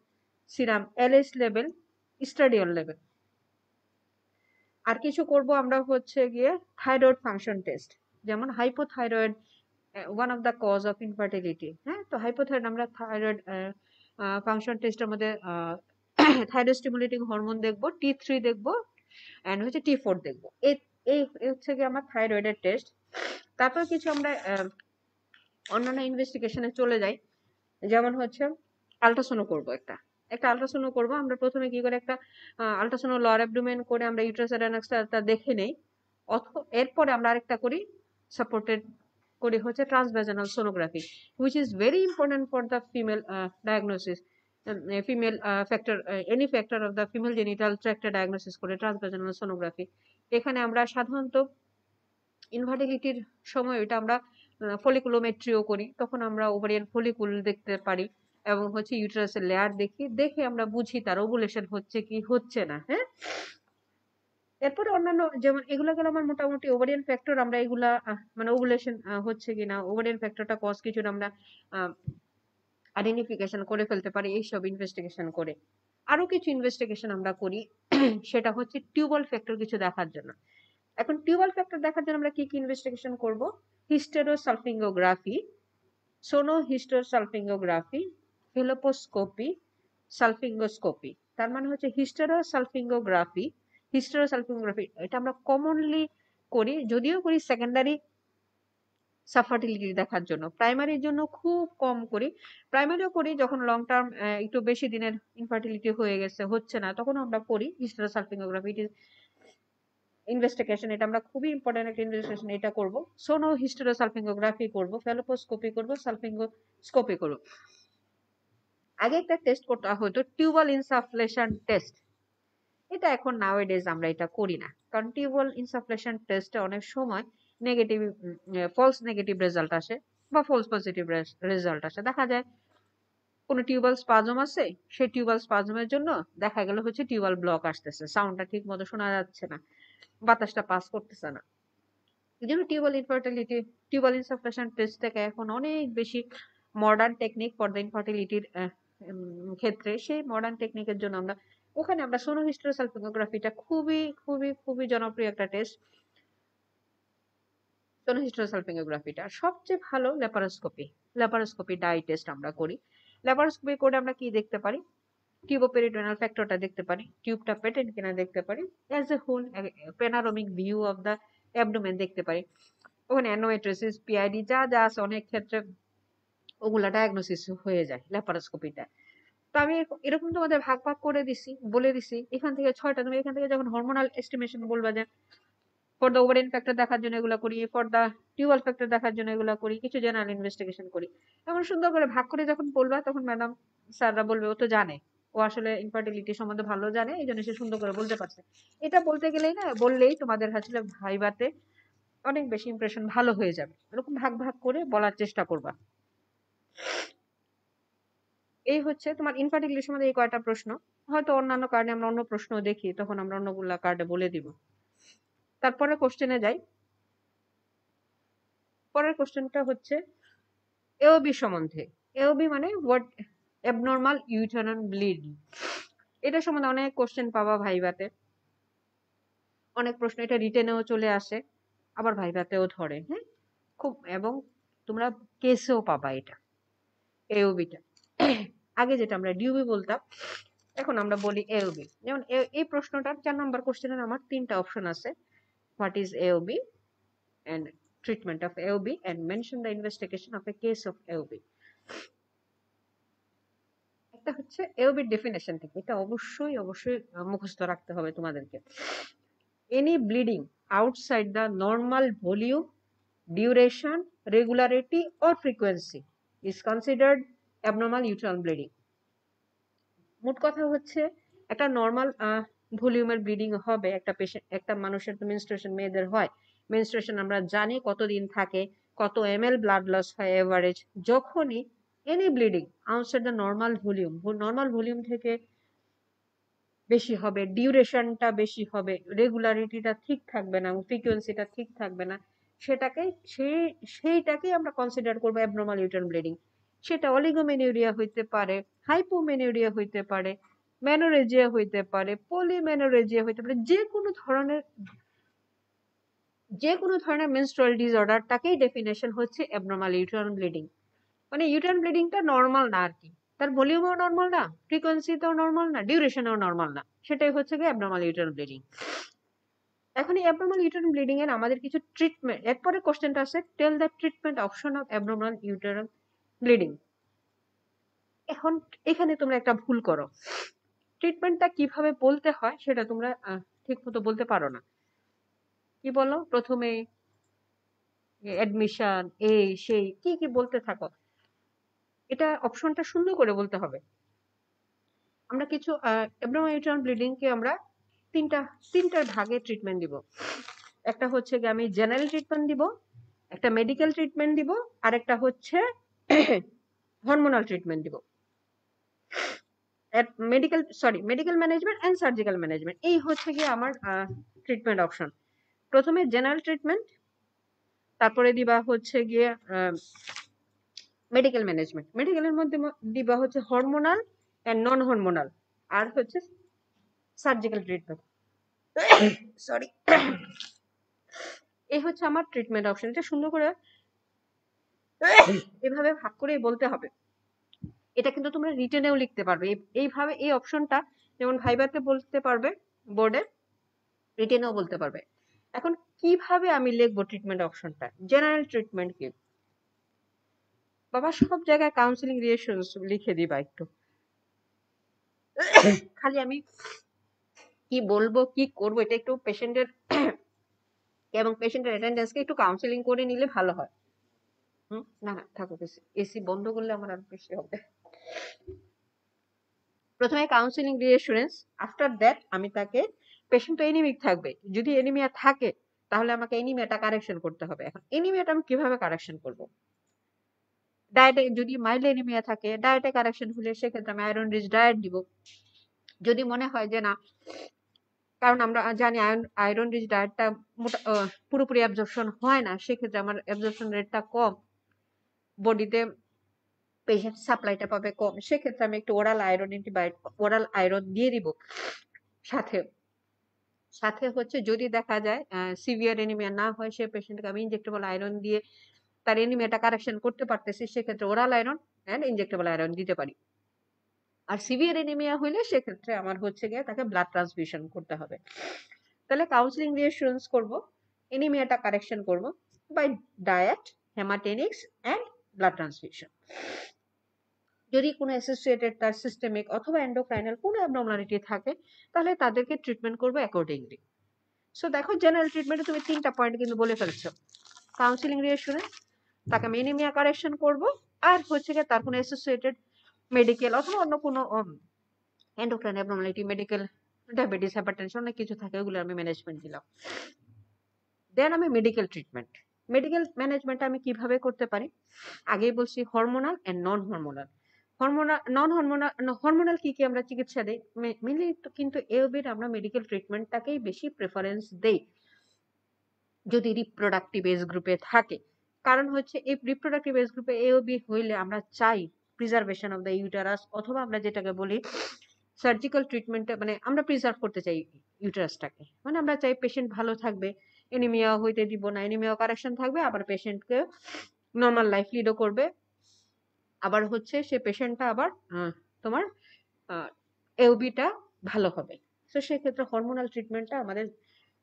serum LH level, oestradiol level. আর কিছু করব আমরা হচ্ছে গিয়ে থাইরয়েড ফাংশন টেস্ট, যেমন hypothyroid one of the cause of infertility. হ্যাঁ, তো হাইপোথাইরয়েড আমরা থাইরয়েড ফাংশন টেস্টের মধ্যে থাইরয়েড স্টিমুলেটিং হরমোন দেখবো, T3 দেখবো, এন্ড হচ্ছে T4 দেখবো। এই এই হচ্ছে গিয়ে আমার থাইরয়েডের টেস্ট। তারপর কিছু আমরা অন্যান্য ইনভেস্টিগেশনে চলে যাই, যেমন হচ্ছে আল্ট্রাসাউন্ড করবো, একটা আল্ট্রাসাউন্ড করবো। আমরা প্রথমে কি করে একটা আল্ট্রাসাউন্ড লোয়ার অ্যাবডোমেন করে আমরা ইউটেরাস অ্যানাক্সটা দেখে নেই, অথবা এরপরে আমরা আরেকটা করি সাপোর্টেড করি হচ্ছে transvaginal sonography, which is very important for the female diagnosis, female factor, any factor of the female genital ট্র্যাক্টে ডায়াগনোসিস করে ট্রান্সভ্যাজানাল সোনোগ্রাফি। এখানে আমরা সাধারণত ইনফার্টিলিটির সময় এটা আমরা ফলিকুলোমেট্রিও করি, তখন আমরা ওভারিয়ান ফলিকুল দেখতে পারি এবং হচ্ছে ইউটেরাসের লেয়ার দেখি, দেখে আমরা বুঝি তার ওভুলেশন হচ্ছে কি হচ্ছে না। হ্যাঁ, এরপরে অন্যান্য যেমন এগুলা গেল আমার মোটামুটি ওভারিয়ান ফ্যাক্টর, আমরা এগুলা মানে ওভুলেশন হচ্ছে কিনা, ওভারিয়ান ফ্যাক্টরটা কজ কিছু আমরা আইডেন্টিফিকেশন করে ফেলতে পারি এইসব ইনভেস্টিগেশন করে। আরো কিছু ইনভেস্টিগেশন আমরা করি সেটা হচ্ছে টিউবাল ফ্যাক্টর কিছু দেখার জন্য। এখন টিউবাল ফ্যাক্টর দেখার জন্য আমরা কি কি ইনভেস্টিগেশন করব, হিস্টেরোসালফিঙ্গোগ্রাফি, সোনোহিস্টোসালফিঙ্গোগ্রাফি, ফেলোপোস্কোপি, সালফিঙ্গোস্কোপি। তার মানে হচ্ছে হিস্টেরোসালফিঙ্গোগ্রাফি, এটা আমরা কমনলি করি, যদিও করি সেকেন্ডারি সাফার্টিলিটি দেখার জন্য, প্রাইমারির জন্য খুব কম করি। প্রাইমারিও করি যখন লং টার্ম একটু বেশি দিনের ইনফার্টিলিটি হয়ে গেছে, হচ্ছে না, তখন আমরা করি হিস্টেরোসালফিঙ্গোগ্রাফি। ইট ইজ ইনভেস্টিগেশন, এটা আমরা খুবই ইম্পর্টেন্ট একটা ইনভেস্টিগেশন, এটা করব। সোনো হিস্টেরোসালফিঙ্গোগ্রাফি করব, ফেলোপোস্কোপি করব, সালফিঙ্গোস্কোপি করব। আগে একটা টেস্ট করতে হতো টিউবাল ইনসাফলেশন টেস্ট, এটা এখন নাওয়েডেজ আমরা এটা করি না, কারণ টিউবাল ইনসাফলেশন টেস্টে অনেক সময় নেগেটিভ, ফলস নেগেটিভ রেজাল্ট আসে বা ফলস পজিটিভ রেজাল্ট আসে। দেখা যায় কোনো টিউবাল স্পাজম আছে, সেই টিউবাল স্পাজমের জন্য দেখা গেল হচ্ছে টিউবাল ব্লক আসতেছে, সাউন্ডটা ঠিক মতো শোনা যাচ্ছে না, বাতাসটা পাস করতেছে না। এই জন্য টিউবাল ইনসাফলেশন টেস্ট থেকে এখন অনেক বেশি মডার্ন টেকনিক ফর দ্য ইনফার্টিলিটির ক্ষেত্রে, সেই মডার্ন টেকনিকের জন্য আমরা ওখানে আমরা সোনোহিস্টেরোসালফিঙ্গোগ্রাফিটা খুবই খুবই খুবই জনপ্রিয় একটা টেস্ট। সোনোহিস্টেরোসালফিঙ্গোগ্রাফিটা সবচেয়ে ভালো ল্যাপারোস্কোপি ডাই টেস্ট আমরা করি। ল্যাপারোস্কোপি করে আমরা কি দেখতে পারি, টিউবোপেরিটোনাল ফ্যাক্টরটা দেখতে পারি, টিউবটা পেটেন্ট কিনা দেখতে পারি, as a whole panoramic view of the abdomen দেখতে পারি। ওখানে অ্যানোমেট্রিসিস, পিআইডি যা যা আছে অনেক ক্ষেত্রে ওগুলা ডায়াগনোসিস হয়ে যায় ল্যাপারোস্কোপিটা। তো আমি এরকম তোমাদের ভাগ ভাগ করে দিছি, বলে দিছি এখান থেকে 6টা, তুমি এখান থেকে যখন হরমোনাল এস্টিমেশন বলবা যে ফর দ্য ওভারিয়ান ফ্যাক্টর দেখার জন্য এগুলা করি, ফর দ্য টিউবাল ফ্যাক্টর দেখার জন্য এগুলা করি, কিছু জেনারেল ইনভেস্টিগেশন করি, এমন সুন্দর করে ভাগ করে যখন বলবা তখন ম্যাডাম স্যাররা বলবে ও তো জানে, ও আসলে ইনফার্টিলিটি সম্বন্ধে ভালো জানে, এই জন্য সে সুন্দর করে বলতে পারছে। এটা বলতে গেলেই না, বললেই তোমাদের আসলে ভাইবাতে অনেক বেশি ইমপ্রেশন ভালো হয়ে যাবে। এরকম ভাগ ভাগ করে বলার চেষ্টা করবা। এই হচ্ছে তোমার ইনফার্টিলিটি সম্বন্ধে এই কয়টা প্রশ্ন। হয়তো অন্যান্য কারণে আমরা অন্য প্রশ্ন দেখি, তখন আমরা অন্যগুলা কার্ডে বলে দিব। তারপরে কোশ্চেনে যাই। পরের কোশ্চেনটা হচ্ছে এওবি সম্বন্ধে। এওবি মানে হোয়াট অ্যাবনর্মাল ইউটেরাইন ব্লিডিং। এটা সম্বন্ধে অনেক কোশ্চেন পাবা ভাইভাতে, অনেক প্রশ্ন এটা রিটেনেও চলে আসে, আবার ভাইভাতেও ধরে। হ্যাঁ, খুব, এবং তোমরা কেসেও পাবা এটা এওবিটা। আগে যেটা আমরা ডিউবি বলতাম, এখন আমরা বলি এওবি। যেমন এই প্রশ্নটার 4 নম্বর কোশ্চেনের আমার 3টা অপশন আছে, what is AOB and treatment of AOB and mention the investigation of a case of AOB. একটা হচ্ছে AOB ডেফিনেশন থেকে, এটা অবশ্যই অবশ্যই মুখস্থ রাখতে হবে তোমাদেরকে। Any bleeding outside the normal volume, duration, regularity or frequency is considered abnormal uterine bleeding. মোট কথা হচ্ছে একটা নর্মাল ভলিউমের ব্লিডিং হবে একটা পেশেন্ট, একটা মানুষের তো মেনস্ট্রুয়েশন মেয়েদের হয়, মেনস্ট্রুয়েশন আমরা জানি কতদিন থাকে, কত ml ব্লাড লস হয় এভারেজ, যখনই any bleeding outside the normal volume থেকে বেশি হবে, ডিউরেশনটা বেশি হবে, রেগুলারিটিটা ঠিক থাকবে না, ফ্রিকোয়েন্সিটা ঠিক থাকবে না, সেইটাকেই আমরা কনসিডার করবো অ্যাবনর্মাল ইউটেরাইন ব্লিডিং। সেটা অলিগোমেনুরিয়া হইতে পারে, হাইপোমেনুরিয়া হইতে পারে, মেনোরেজিয়া হইতে পারে, পলিমেনোরেজিয়া হইতে পারে, যে কোনো ধরনের মেনস্ট্রুয়াল ডিসঅর্ডারটাকেই ডেফিনেশন হচ্ছে অ্যাবনর্মাল ইউটেরাইন ব্লিডিং। মানে ইউটেরাইন ব্লিডিংটা নর্মাল না আর কি, তার ভলিউমও নর্মাল না, ফ্রিকোয়েন্সিতেও নর্মাল না, ডিউরেশনও নর্মাল না, সেটাই হচ্ছে কি অ্যাবনর্মাল ইউটেরাইন ব্লিডিং। এখন এই অ্যাবনর্মাল ইউটেরাইন ব্লিডিং এর আমাদের কিছু ট্রিটমেন্ট, এরপরে কোশ্চেনটা আছে tell the treatment option of abnormal uterine bleeding. এখন এখানে তোমরা একটা ভুল করো, ট্রিটমেন্টটা কিভাবে বলতে হয় সেটা তোমরা ঠিক মতো বলতে পারো না। কি বলো, প্রথমে অ্যাডমিশন, এই সেই কি বলতে থাকো, এটা অপশনটা সুন্দর করে বলতে হবে। আমরা কিছু অ্যাবনর্মাল ইউটেরাইন ব্লিডিং কে আমরা তিনটার ভাগে ট্রিটমেন্ট দিব। একটা হচ্ছে যে আমি জেনারেল ট্রিটমেন্ট দিব, একটা মেডিকেল ট্রিটমেন্ট দিব, আর একটা হচ্ছে হরমোনাল ট্রিটমেন্ট দিব। Medical management and surgical management, এই হচ্ছে গিয়ে আমার ট্রিটমেন্ট অপশন। প্রথমে জেনারেল ট্রিটমেন্ট, তারপরে দিবা হচ্ছে গিয়ে মেডিকেল ম্যানেজমেন্ট, মেডিকেলের মধ্যে দিবা হচ্ছে হরমোনাল এন্ড নন হরমোনাল, আর হচ্ছে সার্জিক্যাল ট্রিটমেন্ট। সরি, এই হচ্ছে আমার ট্রিটমেন্ট অপশন। এটা সুন্দর করে এভাবে ভাগ করেই বলতে হবে। এটা কিন্তু তোমরা রিটেনেও লিখতে পারবে এইভাবে, এই অপশনটা যেমন ভাইভাতে বলতে পারবে, বোর্ডে রিটেনেও বলতে পারবে। এখন কিভাবে আমি লিখবো ট্রিটমেন্ট অপশনটা? জেনারেল ট্রিটমেন্ট কি বাবা, সব জায়গায় কাউন্সিলিং রিলেশনস লিখে দিবা একটু, খালি আমি কি বলবো কি করবো এটা একটু পেশেন্টের এবং পেশেন্টের অ্যাটেন্ডেন্সকে একটু কাউন্সিলিং করে নিলে ভালো হয়। না না থাকুক, এসি বন্ধ করলে আমার আর বেশি হবে। প্রথমে কাউন্সিলিং রিঅ্যাসুরেন্স, আফটার দ্যাট আমি তাকে, পেশেন্ট তো এনিমিক থাকবে, যদি এনিমিয়া থাকে তাহলে আমাকে এনিমিয়াটা কারেকশন করতে হবে। এখন এনিমিয়াটা আমি কিভাবে কারেকশন করব? ডায়েটে, যদি মাইল্ড এনিমিয়া থাকে ডায়েটে কারেকশন হলে সেক্ষেত্রে আমি আয়রন রিচ ডায়েট দিব। যদি মনে হয় যে না, কারণ আমরা জানি আয়রন রিচ ডায়েটটা পুরোপুরি অ্যাবজর্পশন হয় না, সেক্ষেত্রে আমার অ্যাবজর্পশন রেটটা কম, বডিতে পেশেন্ট সাপ্লাইটা পাবে কম, সেক্ষেত্রে আমি একটু ওরাল আয়রন দিয়ে দিব। সাথে সাথে হচ্ছে যদি দেখা যায় সিভিয়ার এনিমিয়া না হয়, সে পেশেন্টকে আমি ইনজেক্টেবল আয়রন দিয়ে তার এনিমিয়াটা কারেকশন করতে পারতেছি, সেক্ষেত্রে oral iron and injectable iron দিতে পারি। আর সিভিয়ার এনিমিয়া হইলে সেক্ষেত্রে আমার হচ্ছে গিয়ে তাকে ব্লাড ট্রান্সফিউশন করতে হবে। তাহলে কাউন্সিলিং রিঅ্যাসুরেন্স করব, এনিমিয়াটা কারেকশন করব by diet, haematinics and blood transfusion. যদি কোনো অ্যাসোসিয়েটেড তার সিস্টেমিক অথবা এন্ডোক্রাইনাল কোনো অ্যাবনর্মালিটি থাকে তাহলে তাদেরকে ট্রিটমেন্ট করবো অ্যাকর্ডিংলি। সো দেখো, জেনারেল ট্রিটমেন্টে তুমি 3টা পয়েন্ট কিন্তু বলে ফেলছো। কাউন্সিলিং রিঅ্যাসুরেন্স, তাকে আমি এনিমিয়া কারেকশন করব, আর হচ্ছে গিয়ে তার কোনো অ্যাসোসিয়েটেড মেডিকেল অথবা অন্য কোনো endocrine abnormality, medical, diabetes, hypertension, অনেক কিছু থাকে, ওগুলো আমি ম্যানেজমেন্ট দিলাম। দেন আমি মেডিকেল ট্রিটমেন্ট, মেডিকেল ম্যানেজমেন্ট আমি কিভাবে করতে পারি? আগেই বলছি hormonal and non hormonal. Hormonal কি আমরা চিকিৎসা দেই মেনলি, কিন্তু এওবির আমরা মেডিকেল ট্রিটমেন্টটাকেই বেশি প্রেফারেন্স দেই যদি রিপ্রোডাক্টিভ এজ গ্রুপে থাকে। কারণ হচ্ছে এই রিপ্রোডাক্টিভ এজ গ্রুপে এওবি হইলে আমরা চাই প্রিজার্ভেশন অফ দ্য ইউটারাস, অথবা আমরা যেটাকে বলি সার্জিক্যাল ট্রিটমেন্টে, মানে আমরা প্রিজার্ভ করতে চাই ইউটারাসটাকে, মানে আমরা চাই পেশেন্ট ভালো থাকবে, এনিমিয়া হইতে দিব না, এনিমিয়া কারেকশন থাকবে, আবার পেশেন্টকে নর্মাল লাইফ লিডও করবে, আবার হচ্ছে সে পেশেন্টটা আবার তোমার এওবিটা ভালো হবে। তো সেক্ষেত্রে হরমোনাল ট্রিটমেন্টটা আমাদের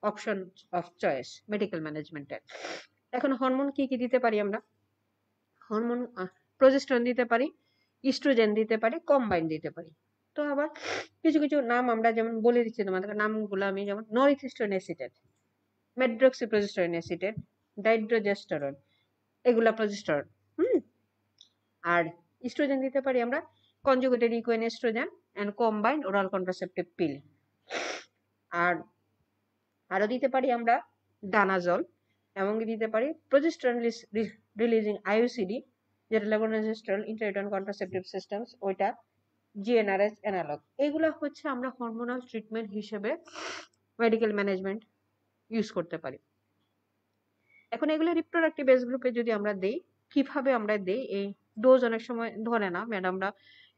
অপশন অফ চয়েস মেডিকেল ম্যানেজমেন্টের। এখন হরমোন কি কি দিতে পারি আমরা? হরমোন প্রজেস্টেরন দিতে পারি, ইস্ট্রোজেন দিতে পারি, কম্বাইন দিতে পারি। তো আবার কিছু কিছু নাম আমরা যেমন বলে দিচ্ছি তোমাদের নামগুলো আমি, যেমন norethisterone acetate, medroxyprogesterone acetate, dydrogesterone, এগুলা প্রজেস্টেরন। আর ইস্ট্রোজেন দিতে পারি আমরা conjugated equine oestrogen and combined oral contraceptive pill. আর আরো দিতে পারি আমরা ডানাজল, এবং দিতে পারি প্রজেস্টেরন রিলিজিং আইইউসিডি, যেটা লেভোনোজেস্টেরন ইন্টারউটেরাইন কন্ট্রাসেপটিভ সিস্টেমস, ওইটা জিএনআরএস অ্যানালগ। এগুলা হচ্ছে আমরা হরমোনাল ট্রিটমেন্ট হিসেবে মেডিকেল ম্যানেজমেন্ট ইউজ করতে পারি। এখন এগুলো রিপ্রোডাক্টিভ এজ গ্রুপে যদি আমরা দেই, কিভাবে আমরা দেই? এই ডোজ অনেক সময় ধরে না ম্যাডামরা,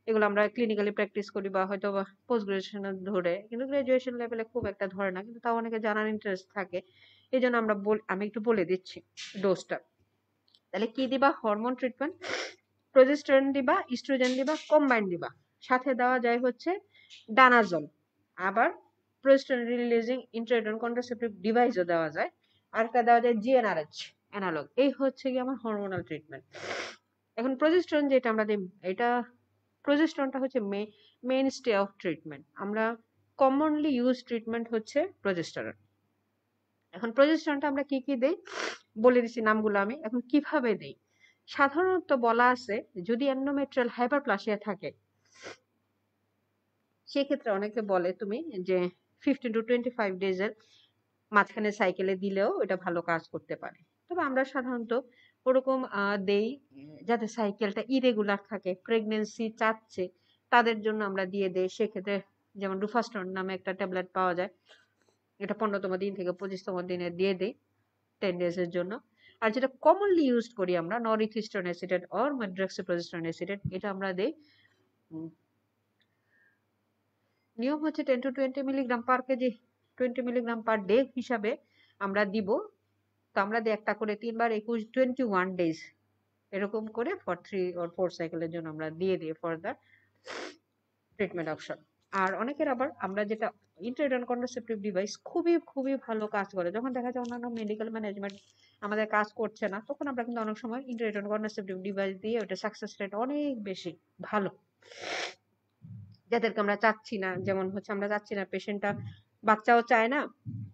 এগুলো আমরা ক্লিনিক্যালি প্র্যাকটিস করি বা হয়তো পোস্ট গ্রাজুয়েশনে ধরে, কিন্তু গ্রাজুয়েশন লেভেলে খুব একটা ধরে না, কিন্তু তাও অনেকে জানার ইন্টারেস্ট থাকে। এই জন্য আমি একটু বলে দিচ্ছি ডোজটা। তাহলে কি দিবা? হরমোন ট্রিটমেন্ট, প্রজেস্টেরন দিবা, ইস্ট্রোজেন দিবা, কম্বাইন দিবা, সাথে দেওয়া যায় হচ্ছে ডানাজল, আবার প্রজেস্টেরন রিলিজিং ইন্টারউটেরাইন কন্ট্রাসেপটিভ ডিভাইসও দেওয়া যায়, আরেকটা দেওয়া যায় জিএনআরএচ অ্যানালগ। এই হচ্ছে কি আমার হরমোনাল ট্রিটমেন্ট। এখন প্রজেস্টেরন যেটা আমরা দিই, এটা প্রজেস্টেরনটা হচ্ছে মেইন স্টে অফ ট্রিটমেন্ট। আমরা কমনলি ইউজ ট্রিটমেন্ট হচ্ছে প্রজেস্টেরন। এখন প্রজেস্টেরনটা আমরা কি কি দেই বলে দিচ্ছি নামগুলো আমি। এখন কিভাবে দেই? সাধারণত বলা আছে যদি এন্ডোমেট্রিয়াল হাইপারপ্লাসিয়া থাকে, সেক্ষেত্রে অনেকে বলে তুমি যে 15 to 25 ডেজের মাঝখানে সাইকেলে দিলেও এটা ভালো কাজ করতে পারে। তবে আমরা সাধারণত ওরকম দেই যাতে সাইকেলটা ইরেগুলার থাকে, প্রেগনেন্সি চাচ্ছে তাদের জন্য আমরা দিয়ে দেই। সেক্ষেত্রে যেমন ডুফাস্টন নামে একটা ট্যাবলেট পাওয়া যায়, এটা 15তম দিন থেকে 25তম দিনে দিয়ে দেই 10 ডেজের জন্য। আর যেটা কমনলি ইউজ করি আমরা নরথিস্টোন অ্যাসিটেট অর মেড্রক্সিপ্রজেস্টেরন অ্যাসিটেট, এটা আমরা দেই নিয়ম হচ্ছে 10 to 20 milligram per KG, 20 milligram per day হিসাবে আমরা দিব। তো আমরা দিই একটা করে 3 বার 21 ডেজ, এরকম করে ফর 3 or 4 সাইকেলের জন্য আমরা দিয়ে দিই ফর দ্য ট্রিটমেন্ট অপশন। আর অনেকের আবার আমরা যেটা ইন্টারউটেরাইন কন্ট্রাসেপটিভ ডিভাইস খুবই খুবই ভালো কাজ করে, যখন দেখা যায় অন্যান্য মেডিকেল ম্যানেজমেন্ট আমাদের কাজ করছে না, তখন আমরা কিন্তু অনেক সময় ইন্টারউটেরাইন কন্ট্রাসেপটিভ ডিভাইস দিয়ে ওটা সাকসেস রেট অনেক বেশি ভালো। যাদেরকে আমরা চাচ্ছি না, যেমন হচ্ছে আমরা চাচ্ছি না পেশেন্টটা বাচ্চাও চায় না,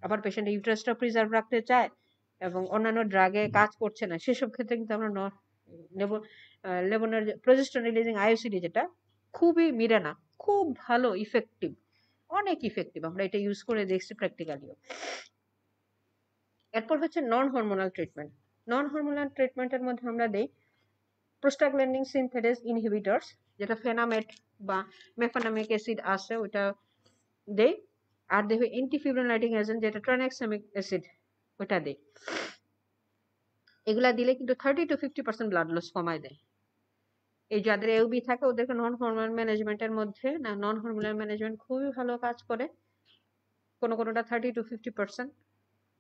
আবার পেশেন্ট ইউটারাসটা প্রিজার্ভ রাখতে চায় এবং অন্যান্য ড্রাগে কাজ করছে না, সেসব ক্ষেত্রে কিন্তু আমরা লেভোনার প্রজেস্টেরন রিলিজিং আইইউসিডি, যেটা খুবই মিরানা, খুব ভালো ইফেক্টিভ, অনেক ইফেক্টিভ, আমরা এটা ইউজ করে দেখছি প্র্যাকটিক্যালিও। এরপর হচ্ছে non hormonal treatment. Non hormonal ট্রিটমেন্টের মধ্যে আমরা দেই প্রোস্টাগ্ল্যান্ডিন সিনথেরেজ ইনহিবিটরস, যেটা ফেনামেট বা মেফানামিক অ্যাসিড আছে, ওটা দেই। আর দেখো অ্যান্টিফিব্রিলাইটিং এজেন্ট, যেটা ট্রানেক্সামিক অ্যাসিড, ওটা দেই। এগুলা দিলে কিন্তু 30 to 50% ব্লাড লস কমায় দেয়। এই যাদের এওবি থাকে ওদেরকে নন হরমোনাল ম্যানেজমেন্টের মধ্যে না, নন হরমোনাল ম্যানেজমেন্ট খুবই ভালো কাজ করে, কোনোটা 30 to 50%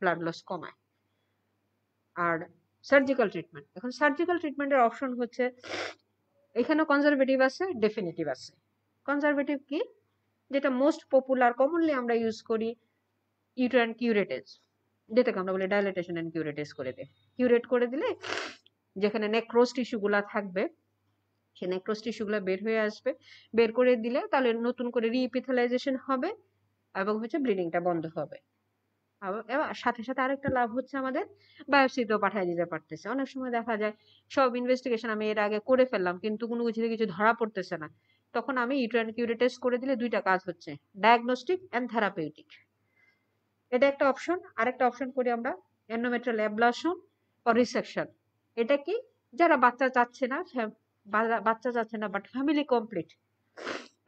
ব্লাড লস কমায়। আর সার্জিক্যাল ট্রিটমেন্ট, এখন সার্জিক্যাল ট্রিটমেন্টের অপশন হচ্ছে এখানে কনজারভেটিভ আছে, ডেফিনিটিভ আছে। কনজারভেটিভ কি? যেটা মোস্ট পপুলার কমনলি আমরা ইউজ করি ইউটেরাইন কিউরেটেজ, যেটাকে আমরা বলি ডাইলেটেশন এন্ড কিউরেটেজ করে দেয়। কিউরেট করে দিলে যেখানে নেক্রোজ টিস্যুগুলা থাকবে, সেই নেক্রোজ টিস্যুগুলা বের হয়ে আসবে, বের করে দিলে তাহলে নতুন করে রিইপিথেলাইজেশন হবে এবং হচ্ছে ব্লিডিংটা বন্ধ হবে। এবার সাথে সাথে আরেকটা লাভ হচ্ছে আমাদের বায়োপসিতেও পাঠিয়ে দিতে পারতেছে। অনেক সময় দেখা যায় সব ইনভেস্টিগেশন আমি এর আগে করে ফেললাম কিন্তু কোনো কিছু ধরা পড়তেছে না, তখন আমি ইউটেরাইন কিউরেটেজ করে দিলে দুইটা কাজ হচ্ছে, ডায়াগনস্টিক এন্ড থেরাপিউটিক। এটা একটা অপশন। আরেকটা অপশন করি আমরা এন্ডোমেট্রিয়াল অ্যাবলাশন অর রিসেকশন। এটা কি? যারা বাচ্চা চাচ্ছে না বাট ফ্যামিলি কমপ্লিট,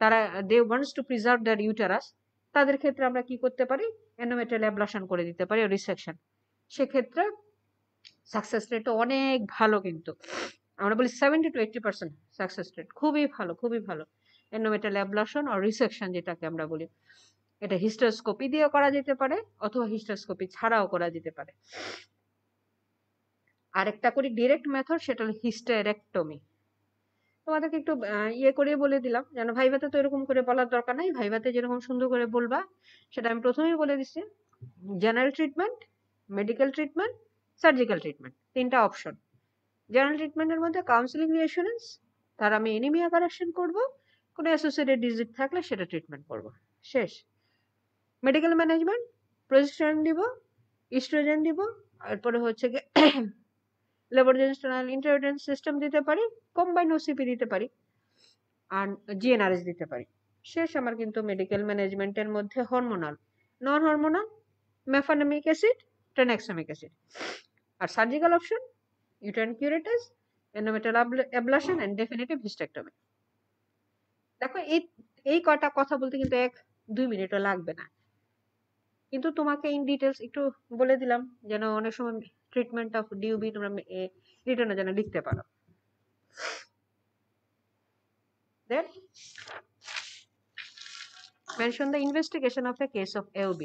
তারা they wants to preserve their uterus, তাদের ক্ষেত্রে আমরা কি করতে পারি? এন্ডোমেট্রিয়াল অ্যাবলাশন করে দিতে পারি, রিসেকশন। সেক্ষেত্রে সাকসেস রেট অনেক ভালো, কিন্তু আমরা বলি 70 to 80% সাকসেস রেট, খুবই ভালো, খুবই ভালো। এন্ডোমেট্রিয়াল অ্যাবলাশন অর রিসেকশন যেটাকে আমরা বলি, এটা হিস্টোস্কোপি দিয়ে করা যেতে পারে অথবা হিস্টোস্কোপি ছাড়াও করা যেতে পারে। আরেকটা করি ডিরেক্ট মেথড, সেটা হলো হিস্টেরেক্টমি। তোমাদেরকে একটু ইয়ে করে বলে দিলাম, যেন ভাইভাতে তো এরকম করে বলার দরকার নাই, ভাইভাতে যেরকম সুন্দর করে বলবা সেটা আমি প্রথমেই বলে দিচ্ছি। General treatment, medical treatment, surgical treatment, 3টা অপশন। জেনারেল ট্রিটমেন্টের মধ্যে কাউন্সিলিং রিঅ্যাসুরেন্স, তার আমি এনিমিয়া কারেকশন করব, কোনো অ্যাসোসিয়েটেড ডিজিজ থাকলে সেটা ট্রিটমেন্ট করব, শেষ। মেডিকেল ম্যানেজমেন্ট, প্রজেস্টেরন দিব, ইস্ট্রোজেন দিব, এরপরে হচ্ছে লেবোরেজেস্টেরন ইন্টারভেন্স সিস্টেম দিতে পারি, কম্বাইন্ড ওসিপি দিতে পারি, আর জিএনআরএস দিতে পারি, শেষ। আমার কিন্তু মেডিকেল ম্যানেজমেন্টের মধ্যে hormonal, non hormonal, mefenamic acid, tranexamic acid. আর surgical option uterine curettage, endometrial ablation and definitive hysterectomy. দেখো এই কয়টা কথা বলতে কিন্তু 1-2 মিনিটও লাগবে না, কিন্তু তোমাকে ইন ডিটেলস একটু বলে দিলাম যেন অনেক সময় ট্রিটমেন্ট অফ ডিউবি তোমরা রিটার্নে যেন লিখতে পারো। Then mention the investigation of a case of AOB.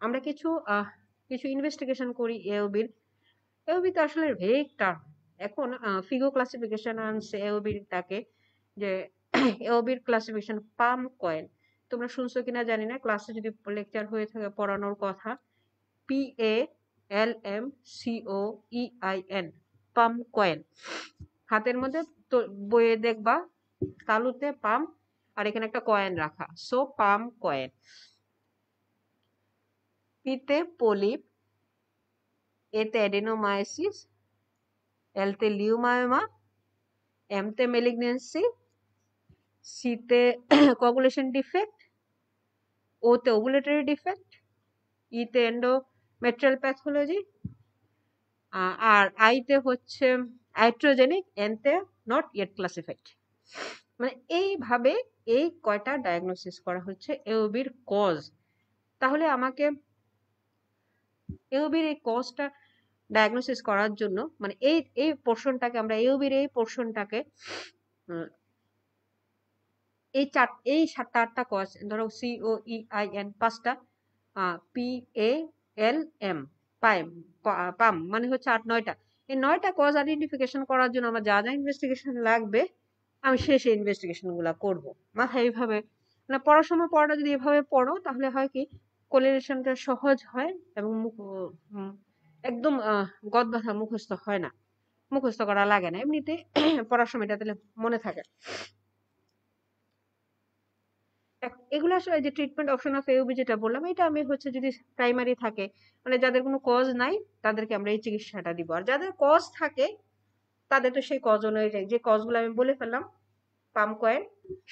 আমরা কিছু ইনভেস্টিগেশন করি এওবির। এওবি তো আসলে ভেগ টার্ম। এখন ফিগো ক্লাসিফিকেশন আনছে এওবির তাকে, যে এওবির ক্লাসিফিকেশন পাম কয়েন। তোমরা শুনছো কিনা জানি না, ক্লাসে যদি লেকচার হয়ে থাকে পড়ানোর কথা, PALMCOEIN, পাম কয়েন। হাতের মধ্যে তো বইয়ে দেখবা তালুতে পাম আর এখানে একটা কয়েন রাখা, সো পাম কয়েন। পিতে পলিপ, এতে অ্যাডেনোমায়োসিস, এলতে লিউমায়োমা, এমতে মেলিগনেন্সি, সিতে কোয়াগুলেশন ডিফেক্ট, ওতে ওভুলেটরি ডিফেক্ট, ইতে এন্ডোমেট্রিয়াল প্যাথোলজি, আর আইতে হচ্ছে আইট্রোজেনিক, এনতে নট ইয়েট ক্লাসিফাইড। মানে এইভাবে এই কয়টা ডায়াগনোসিস করা হচ্ছে এওবির কজ। তাহলে আমাকে এওবির এই কজটা ডায়াগনোসিস করার জন্য, মানে এই পোর্শনটাকে আমরা এওবির এই পোর্শনটাকে এই 7টা কজ, ধরো COEIN 5টা, PALM পাম মানে হচ্ছে 8-9টা। এই 9টা কজ আইডেন্টিফিকেশন করার জন্য আমার যা যা ইনভেস্টিগেশন লাগবে আমি সেই ইনভেস্টিগেশন গুলা করবো। মাথায় এইভাবে মানে পড়ার সময় পড়াটা যদি এভাবে পড়ো তাহলে হয় কি কোরিলেশনটা সহজ হয় এবং একদম গদবাঁধা মুখস্থ হয় না, মুখস্থ করা লাগে না, এমনিতে পড়ার সময়টা তাহলে মনে থাকে। এগুলো আসলে যে ট্রিটমেন্ট অপশন অফ এওবি যেটা বললাম, এটা আমি হচ্ছে যদি প্রাইমারি থাকে মানে যাদের কোনো কজ নাই তাদেরকে আমরা এই চিকিৎসাটা দিব, আর যাদের কজ থাকে তাদের তো সেই কজ অনুযায়ী যে কজগুলো আমি বলে ফেললাম পাম কয়েন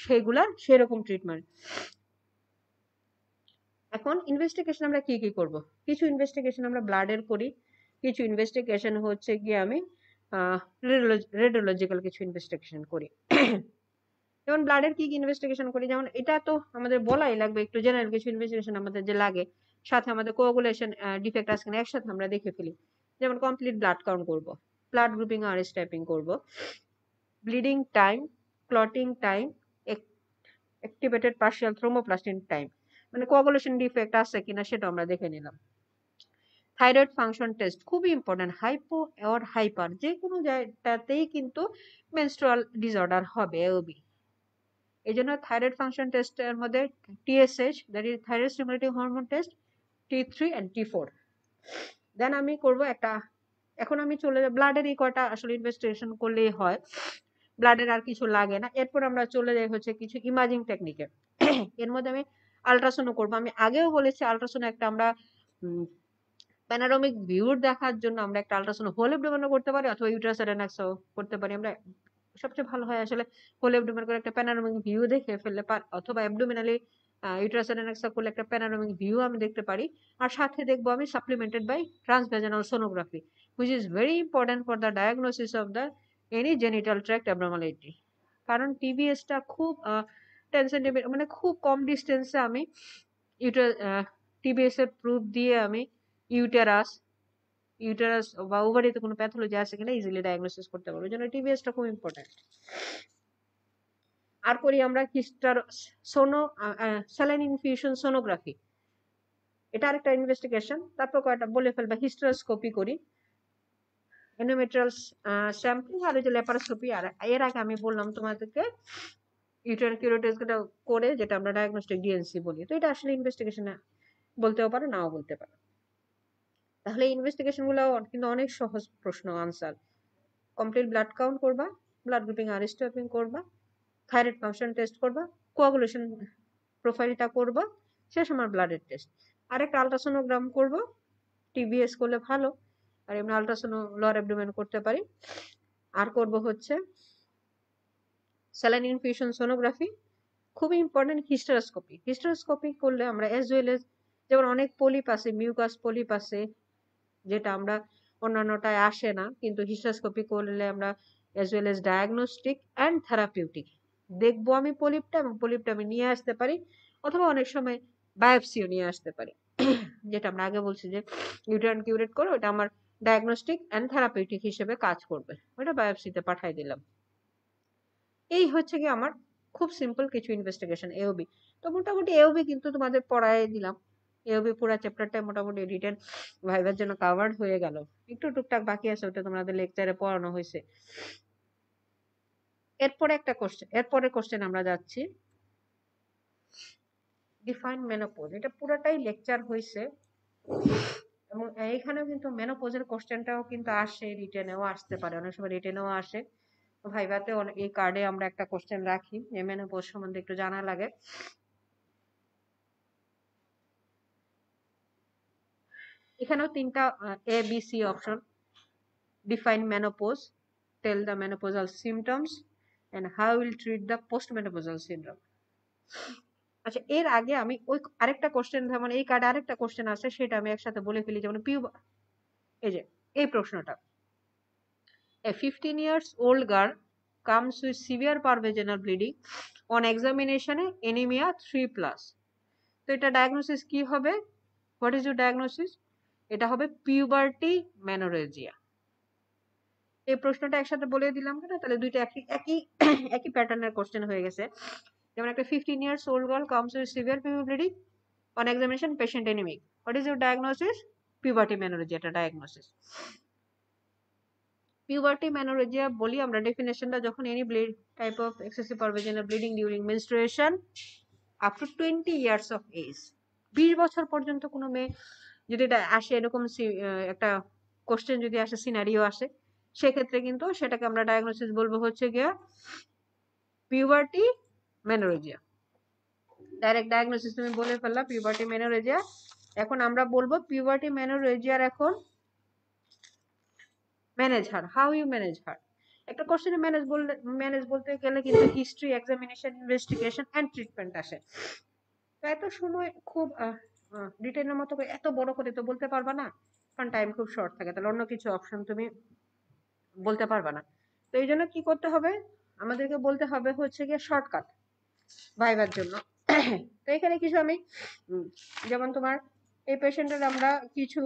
সেগুলা সেরকম ট্রিটমেন্ট। এখন ইনভেস্টিগেশন আমরা কি কি করব? কিছু ইনভেস্টিগেশন আমরা ব্লাডের করি, কিছু ইনভেস্টিগেশন হচ্ছে গিয়ে আমি রেডিওলজিক্যাল কিছু ইনভেস্টিগেশন করি। যেমন ব্লাডের কি কি ইনভেস্টিগেশন করি, যেমন এটা তো আমাদের বলাই লাগবে, একটু জেনারেল কিছু ইনভেস্টিগেশন আমাদের যে লাগে, সাথে আমাদের কোয়াগুলেশন ডিফেক্ট আছে কিনা একসাথে আমরা দেখে ফেলি। যেমন কমপ্লিট ব্লাড কাউন্ট করব, ব্লাড গ্রুপিং আর টাইপিং করব, bleeding time, clotting time, activated partial thromboplastin time, মানে কোয়াগুলেশন ডিফেক্ট আছে কিনা সেটা আমরা দেখে নিলাম। থাইরয়েড ফাংশন টেস্ট খুবই ইম্পর্টেন্ট, হাইপো অর হাইপার যে কোনো জায়গাতেই কিন্তু মেনস্ট্রুয়াল ডিসঅর্ডার হবে এওবি। এই জন্য থাইরয়েড ফাংশন টেস্টের মধ্যে TSH, that is thyroid stimulating hormone test, T3 and T4। দেন আমি করব একটা, এখন আমি চলে যাব ব্লাডের এই কয়টা আসলে ইনভেস্টিগেশন করলেই হয়, ব্লাডের আর কিছু লাগে না। এরপর আমরা চলে যাই হচ্ছে কিছু ইমাজিং টেকনিকে। এর মধ্যে আমি আল্ট্রাসাউন্ড করব। আমি আগেও বলেছি আল্ট্রাসাউন্ড একটা আমরা প্যানোরামিক ভিউর দেখার জন্য আমরা একটা আল্ট্রাসাউন্ড হোল অ্যাবডোমেনও করতে পারি অথবা ইউটেরাস অ্যাডেনাক্সও করতে পারি। আমরা সবচেয়ে ভালো হয় আসলে হোল অ্যাবডোমেন করে একটা প্যানোরামিক ভিউ দেখে ফেললে, অথবা অ্যাবডোমিনালি ইউটেরাস অ্যাডেনাক্সা করলে একটা প্যানোরামিক ভিউ আমি দেখতে পারি। আর সাথে দেখবো আমি supplemented by transvaginal sonography, which is very important for the diagnosis of the any genital tract abnormality. কারণ টিবিএসটা খুব 10 সেন্টিমিটার মানে খুব কম ডিস্টেন্সে আমি টিবিএস এর প্রুফ দিয়ে আমি ইউটেরাস বা ওভারিতে কোনো প্যাথোলজি আছে কিনা ইজিলি ডায়াগনোসিস করতে পারবো। এই জন্য টিবিএসটা খুব ইম্পর্টেন্ট। আর করি আমরা স্যালাইন ইনফিউশন সোনোগ্রাফি, এটা আরেকটা ইনভেস্টিগেশন। তারপর কয়টা বলে ফেলবা, হিস্টেরোস্কোপি করি, এন্ডোমেট্রিয়াল স্যাম্পলিং আর ওই যে ল্যাপারোস্কোপি। আর এর আগে আমি বললাম তোমাদেরকে ইউটেরাইন কিউরেটেসটা করে, যেটা আমরা ডায়াগনস্টিক ডিএনসি বলি। তো এটা আসলে ইনভেস্টিগেশন বলতেও পারো, নাও বলতে পারো। তাহলে ইনভেস্টিগেশন গুলো কিন্তু অনেক সহজ প্রশ্ন আনসার। কমপ্লিট ব্লাড কাউন্ট করবা, ব্লাড গ্রুপিং আর স্টপিং করবা, থাইরয়েড ফাংশন টেস্ট করবা, কোয়াগুলেশন প্রোফাইলটা করবা, শেষ আমার ব্লাডের টেস্ট। আর একটা আলট্রাসোনোগ্রাম করবো, টিবিএস করলে ভালো, আর এমনি আলট্রাসোনো লোয়ার অ্যাবডোমেন করতে পারি। আর করব হচ্ছে স্যালাইন ইনফিউশন সোনোগ্রাফি, খুবই ইম্পর্টেন্ট হিস্টেরোস্কোপি। হিস্টেরোস্কোপি করলে আমরা অ্যাজ ওয়েল এজ, যেমন অনেক পলিপ আছে, মিউকাস পলিপ আছে, যেটা আমরা অন্যান্যটায় আসে না, কিন্তু হিস্টেরোস্কোপি করলে আমরা as well as diagnostic and therapeutic দেখবো আমি পলিপটা, এবং পলিপটা আমি নিয়ে আসতে পারি, অথবা অনেক সময় বায়োপসিও নিয়ে আসতে পারি। যেটা আমরা আগে বলছি যে ইউটেরাইন কিউরেট করে, ওটা আমার ডায়াগনস্টিক অ্যান্ড থেরাপিউটিক হিসেবে কাজ করবে, ওটা বায়োপসিতে পাঠাই দিলাম। এই হচ্ছে কি আমার খুব সিম্পল কিছু ইনভেস্টিগেশন এওবি। তো মোটামুটি এওবি কিন্তু তোমাদের পড়ায় দিলাম। এওবি পুরো চ্যাপ্টারটা মোটামুটি রিটেন ভাইবার জন্য কভার্ড হয়ে গেল। একটু টুকটাক বাকি আছে, ওটা তোমাদের লেকচারে পড়ানো হয়েছে। এরপরে কোশ্চেন আমরা যাচ্ছি ডিফাইন মেনোপজ। এটা পুরোটাই লেকচার হয়েছে, এবং এইখানেও কিন্তু মেনোপজের কোশ্চেনটাও কিন্তু আসে, রিটেনেও আসতে পারে, অনেক সময় রিটেনেও আসে। ভাইভাতে এই কার্ডে আমরা একটা কোশ্চেন রাখি, মেনোপজ সম্বন্ধে একটু জানা লাগে। এখানেও তিনটা A B C option. Define menopause, tell the menopausal symptoms, and how will treat the postmenopausal syndrome. আচ্ছা, এর আগে আমি ওই আরেকটা কোশ্চেন, যেমন এই কার্ডে আরেকটা কোশ্চেন আছে, সেটা আমি একসাথে বলে ফেলি। যেমন এই যে এই প্রশ্নটা, এ 15 years old girl comes with severe pervaginal bleeding on examination anemia 3+। তো এটা ডায়াগনোসিস কি হবে? What is your diagnosis? এটা হবে পিউবার্টি মেনোরেজিয়া। এই প্রশ্নটা একসাথে বলে দিলাম না, তাহলে দুইটা একই একই একই প্যাটার্নের কোশ্চেন হয়ে গেছে। যেমন একটা 15 years old girl comes with severe pubic bleeding on examination patient anemic, what is your diagnosis? Puberty menorrhagia এটা ডায়াগনোসিস। পিউবার্টি মেনোরেজিয়া বলি আমরা ডেফিনেশনটা, যখন any bleed type of excessive per vaginal bleeding during menstruation up to 20 years of age। 20 বছর পর্যন্ত কোনো মেয়ে যদি এটা আসে, এরকম একটা কোশ্চেন যদি আসে, সিনারিও আসে, সেক্ষেত্রে কিন্তু সেটাকে আমরা ডায়াগনোসিস বলবো হচ্ছে গিয়া পিউবার্টি মেনোরেজিয়া। ডাইরেক্ট ডায়াগনোসিস তুমি বলে ফেললা পিউবার্টি মেনোরেজিয়া। এখন আমরা বলবো পিউবার্টি মেনোরেজিয়ার এখন manage her, how you manage her. একটা কোশ্চেনে ম্যানেজ বলতে গেলে কিন্তু history, examination, investigation and treatment আসে। তো এত সময় খুব ডিটেইলের মতো করে এত বড় করে তো বলতে পারবা না, কারণ টাইম খুব শর্ট থাকে, তাহলে অন্য কিছু অপশন তুমি বলতে পারবা না। তো এই জন্য কি করতে হবে, আমাদেরকে বলতে হবে হচ্ছে গিয়ে শর্টকাট ভাইবার জন্য। তো এখানে কিছু আমি যেমন তোমার এই পেশেন্টের আমরা কিছু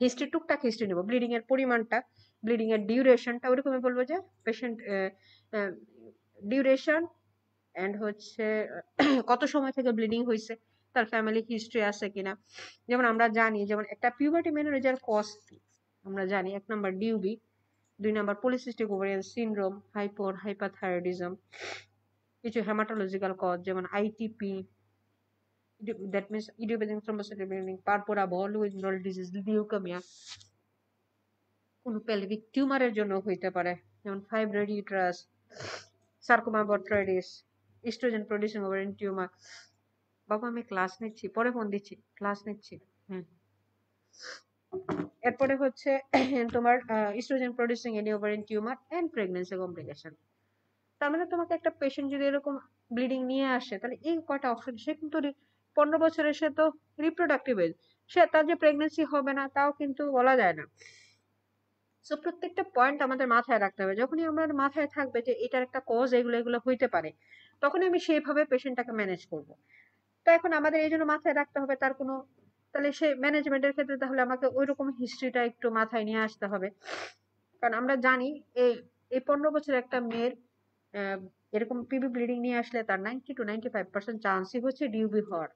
হিস্ট্রি, টুকটাক হিস্ট্রি নেবো, ব্লিডিং এর পরিমাণটা, ব্লিডিং এর ডিউরেশনটা, ওরকমই বলবো যে পেশেন্ট ডিউরেশন এন্ড হচ্ছে কত সময় থেকে ব্লিডিং হয়েছে, তার ফ্যামিলি হিস্ট্রি আছে কিনা। যেমন আমরা জানি, যেমন একটা পিউবার্টি মেনোরেজিয়ার কজ আমরা জানি, 1 number DUB, 2 number polycystic ovarian syndrome, hyperthyroidism, কিছু হেমাটোলজিক্যাল কজ যেমন ITP, that means idiopathic thrombocytic bleeding, purpura, ball with mineral disease, leukemia, কোন পেলভিক টিউমারের জন্য হইতে পারে, যেমন fibroid uterus, sarcoma botryoides, oestrogen producing ovarian tumour. বাবা আমি ক্লাস নিচ্ছি, পরে ফোন দিচ্ছি, ক্লাস নিচ্ছি। এরপরে হচ্ছে তোমার oestrogen producing any ovarian tumour and pregnancy complication. তার মানে তোমাকে একটা পেশেন্ট যদি এরকম ব্লিডিং নিয়ে আসে, তাহলে এই কয়টা অপশন, সে কিন্তু 15 বছরের, সে তো রিপ্রোডাক্টিভ এজ, সে তার যে প্রেগনেন্সি হবে না তাও কিন্তু বলা যায় না। সো প্রত্যেকটা পয়েন্ট আমাদের মাথায় রাখতে হবে। যখনই আমার মাথায় থাকবে যে এটার একটা কজ এগুলো এগুলো হইতে পারে, তখনই আমি সেইভাবে পেশেন্টটাকে ম্যানেজ করব। তো এখন আমাদের এই জন্য মাথায় রাখতে হবে তার কোনো, তাহলে সে ম্যানেজমেন্টের ক্ষেত্রে তাহলে আমাকে ওই রকম হিস্ট্রিটা একটু মাথায় নিয়ে আসতে হবে। কারণ আমরা জানি এই এই 15 বছর একটা মেয়ের এরকম পিবি ব্লিডিং নিয়ে আসলে তার 90 to 95% চান্সই হচ্ছে ডিউবি হওয়ার,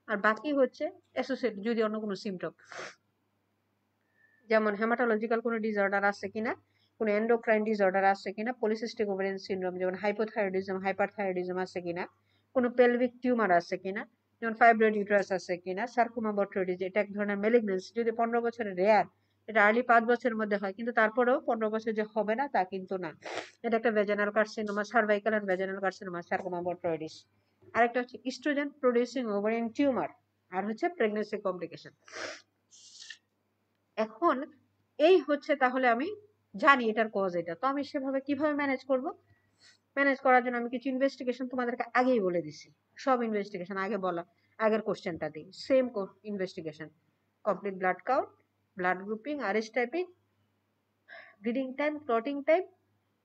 আর বাকি হচ্ছে অ্যাসোসিয়েট যদি অন্য কোনো সিমটম। যেমন হেমাটোলজিক্যাল কোনো ডিসঅর্ডার আছে কিনা, কোনো এন্ডোক্রাইন ডিসঅর্ডার আছে কিনা, পলিসিস্টিক ওভারিয়ান সিনড্রোম যেমন হাইপোথাইরয়েডিজম হাইপারথাইরয়েডিজম আছে কিনা, কোনো পেলভিক টিউমার আছে কিনা, যেমন ফাইব্রয়েড ইউটারাস আছে কিনা, সার্কোমা বট্রিটিস এটা এক ধরনের ম্যালিগন্যান্সি, যদি 15 বছরের রেয়ার, এটা আর্লি 5 বছরের মধ্যে হয়, কিন্তু তারপরেও 15 বছর যে হবে না তা কিন্তু না। এটা একটা vaginal carcinoma, cervical and vaginal carcinoma, sarcoma botryoides. আরেকটা হচ্ছে ইস্ট্রোজেন প্রোডিউসিং ওভারিয়ান টিউমার, আর হচ্ছে প্রেগন্যান্সি কমপ্লিকেশন। এখন এই হচ্ছে, তাহলে আমি জানি এটার কজ এটা, তো আমি সেভাবে কিভাবে ম্যানেজ করব? ম্যানেজ করার জন্য আমি কিছু ইনভেস্টিগেশন তোমাদেরকে আগেই বলে দিছি। সব ইনভেস্টিগেশন আগে বলা, আগের কোশ্চেনটা দিই, same investigation, complete blood count, blood grouping, RS typing, bleeding time, clotting time,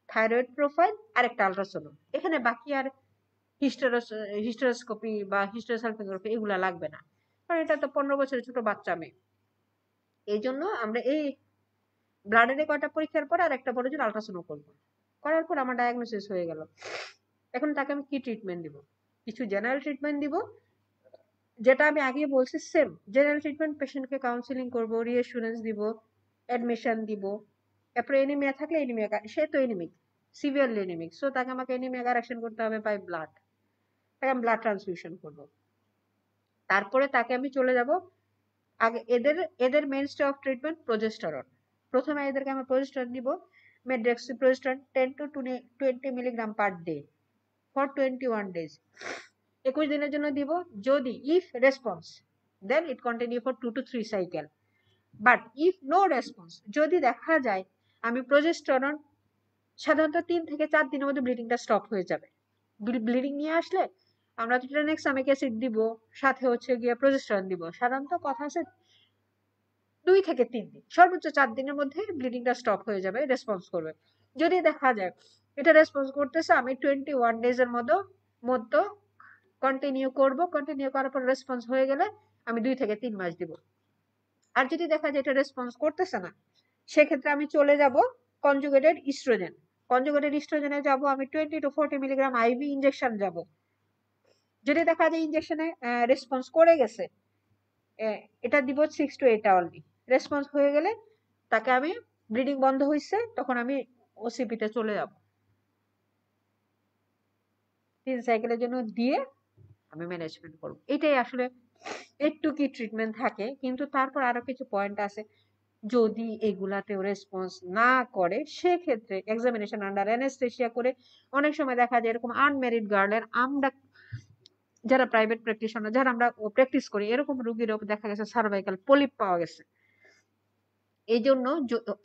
thyroid profile, আর একটা আল্ট্রাসাউন্ড। এখানে বাকি আর হিস্টেরোস্কোপি বা হিস্টেরোসালপিংগ্রাফি এগুলা লাগবে না, কারণ এটা তো 15 বছরের ছোট বাচ্চা মেয়ে। এই জন্য আমরা এই ব্লাডের কয়টা পরীক্ষার পর আর একটা বড় জন্য আল্ট্রাসাউন্ড করব, করার পর আমার ডায়াগনোসিস হয়ে গেল। এখন তাকে আমি কি ট্রিটমেন্ট দিব? কিছু জেনারেল ট্রিটমেন্ট দিব, যেটা আমি আগে বলছি সেম জেনারেল ট্রিটমেন্ট। পেশেন্টকে কাউন্সিলিং করব, রিঅ্যাসুরেন্স দিব, অ্যাডমিশন দিব। এরপরে এনিমিয়া থাকলে এনিমিয়া, সে তো এনিমিক, সিভিয়ারলি এনিমিক, সো তাকে আমাকে এনিমিয়া কারেকশন করতে হবে বাই ব্লাড, তাকে আমি ব্লাড ট্রান্সফিউশন করব। তারপরে তাকে আমি চলে যাব, আগে এদের এদের মেইনস্টে অফ ট্রিটমেন্ট প্রজেস্টেরন। প্রথমে এদেরকে আমি প্রজেস্টেরন দিব, medroxyprogesterone 10 to 20 milligram per day for 21 days, 21 দিনের জন্য দিব। যদি if response, then it continue for 2 to 3 cycle. But if no response, যদি দেখা যায় আমি প্রজেস্টেরন সাধারণত 3 থেকে 4 দিনের মধ্যে ব্লিডিংটা স্টপ হয়ে যাবে। ব্লিডিং নিয়ে আসলে আমরা ট্রানেক্সামিক অ্যাসিড দিব, সাথে হচ্ছে গিয়ে প্রজেস্টেরন দিব। সাধারণত কথা আছে 2 থেকে 3 দিন, সর্বোচ্চ 4 দিনের মধ্যে ব্লিডিংটা স্টপ হয়ে যাবে, রেসপন্স করবে। যদি দেখা যায় এটা রেসপন্স করতেছে, আমি 21 ডেজ এর মধ্যে কন্টিনিউ করব। কন্টিনিউ করার পর রেসপন্স হয়ে গেলে আমি 2 থেকে 3 মাস দিব। আর যদি দেখা যায় এটা রেসপন্স করতেছে না, সেক্ষেত্রে আমি চলে যাব কনজুগেটেড ইস্ট্রোজেন। কনজুগেটেড ইস্ট্রোজেনে যাব আমি 20 to 40 মিলিগ্রাম আইভি ইনজেকশন যাব। যদি দেখা যায় ইনজেকশনে রেসপন্স করে গেছে, এটা দিব 6 to 8 আওয়ারলি। রেসপন্স হয়ে গেলে তাকে আমি, ব্লিডিং বন্ধ হয়েছে, তখন আমি ওসিপিতে চলে যাব, 3 সাইকেলের জন্য দিয়ে আমি ম্যানেজমেন্ট করব। এটাই আসলে একটু কি ট্রিটমেন্ট থাকে, কিন্তু তারপর আরো কিছু পয়েন্ট আছে। যদি এগুলাতেও রেসপন্স না করে, সেক্ষেত্রে এক্সামিনেশন আন্ডার অ্যানেস্থেসিয়া করে, অনেক সময় দেখা যায় এরকম আনম্যারিড গার্লের, আমরা যারা প্রাইভেট প্র্যাকটিশনার, যারা আমরা প্র্যাকটিস করি, এরকম রোগীরও দেখা গেছে সার্ভাইকাল পলিপ পাওয়া গেছে। এই জন্য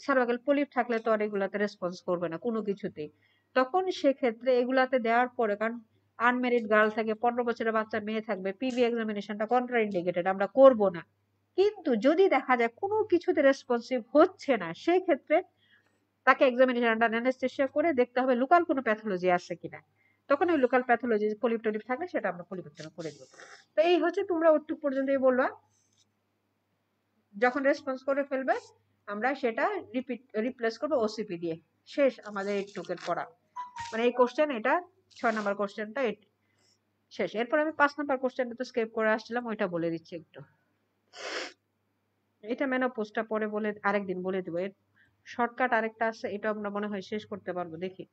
সার্ভাইকাল পলিপ থাকলে তো আর এগুলাতে রেসপন্স করবে না কোনো কিছুতেই। তখন সেক্ষেত্রে এগুলাতে দেওয়ার পরে, কারণ আনম্যারিড গার্ল থাকে, 15 বছরের বাচ্চা মেয়ে থাকবে, পিভি এক্সামিনেশনটা কন্ট্রাইন্ডিকেটেড, আমরা করব না। কিন্তু যদি দেখা যায় কোনো কিছুতে রেসপন্সিভ হচ্ছে না, সেই ক্ষেত্রে তাকে এক্সামিনেশন আন্ডার অ্যানেস্থেসিয়া করে দেখতে হবে লোকাল কোনো প্যাথোলজি আছে কিনা। তখন ওই লোকাল প্যাথোলজি পলিপ টলিপ থাকলে সেটা আমরা পরিবর্তন করে দেবো। তো এই হচ্ছে, তোমরা ওটুক পর্যন্তই বলবা। যখন রেসপন্স করে ফেলবে আমরা সেটা রিপ্লেস করবো ওসিপি দিয়ে। শেষ আমাদের এইটুকের পড়া, মানে এই কোশ্চেন, এটা 6 নাম্বার কোশ্চেনটা শেষ। এরপর আমি 5 নাম্বার কোশ্চেনটা তো স্কেপ করে আসছিলাম, ওইটা বলে দিচ্ছি একটু। এটা মেনোপজটা পরে বলে, আরেকদিন বলে দেবো। এর শর্টকাট আরেকটা আছে, এটা আমরা মনে হয় শেষ করতে পারবো, দেখি।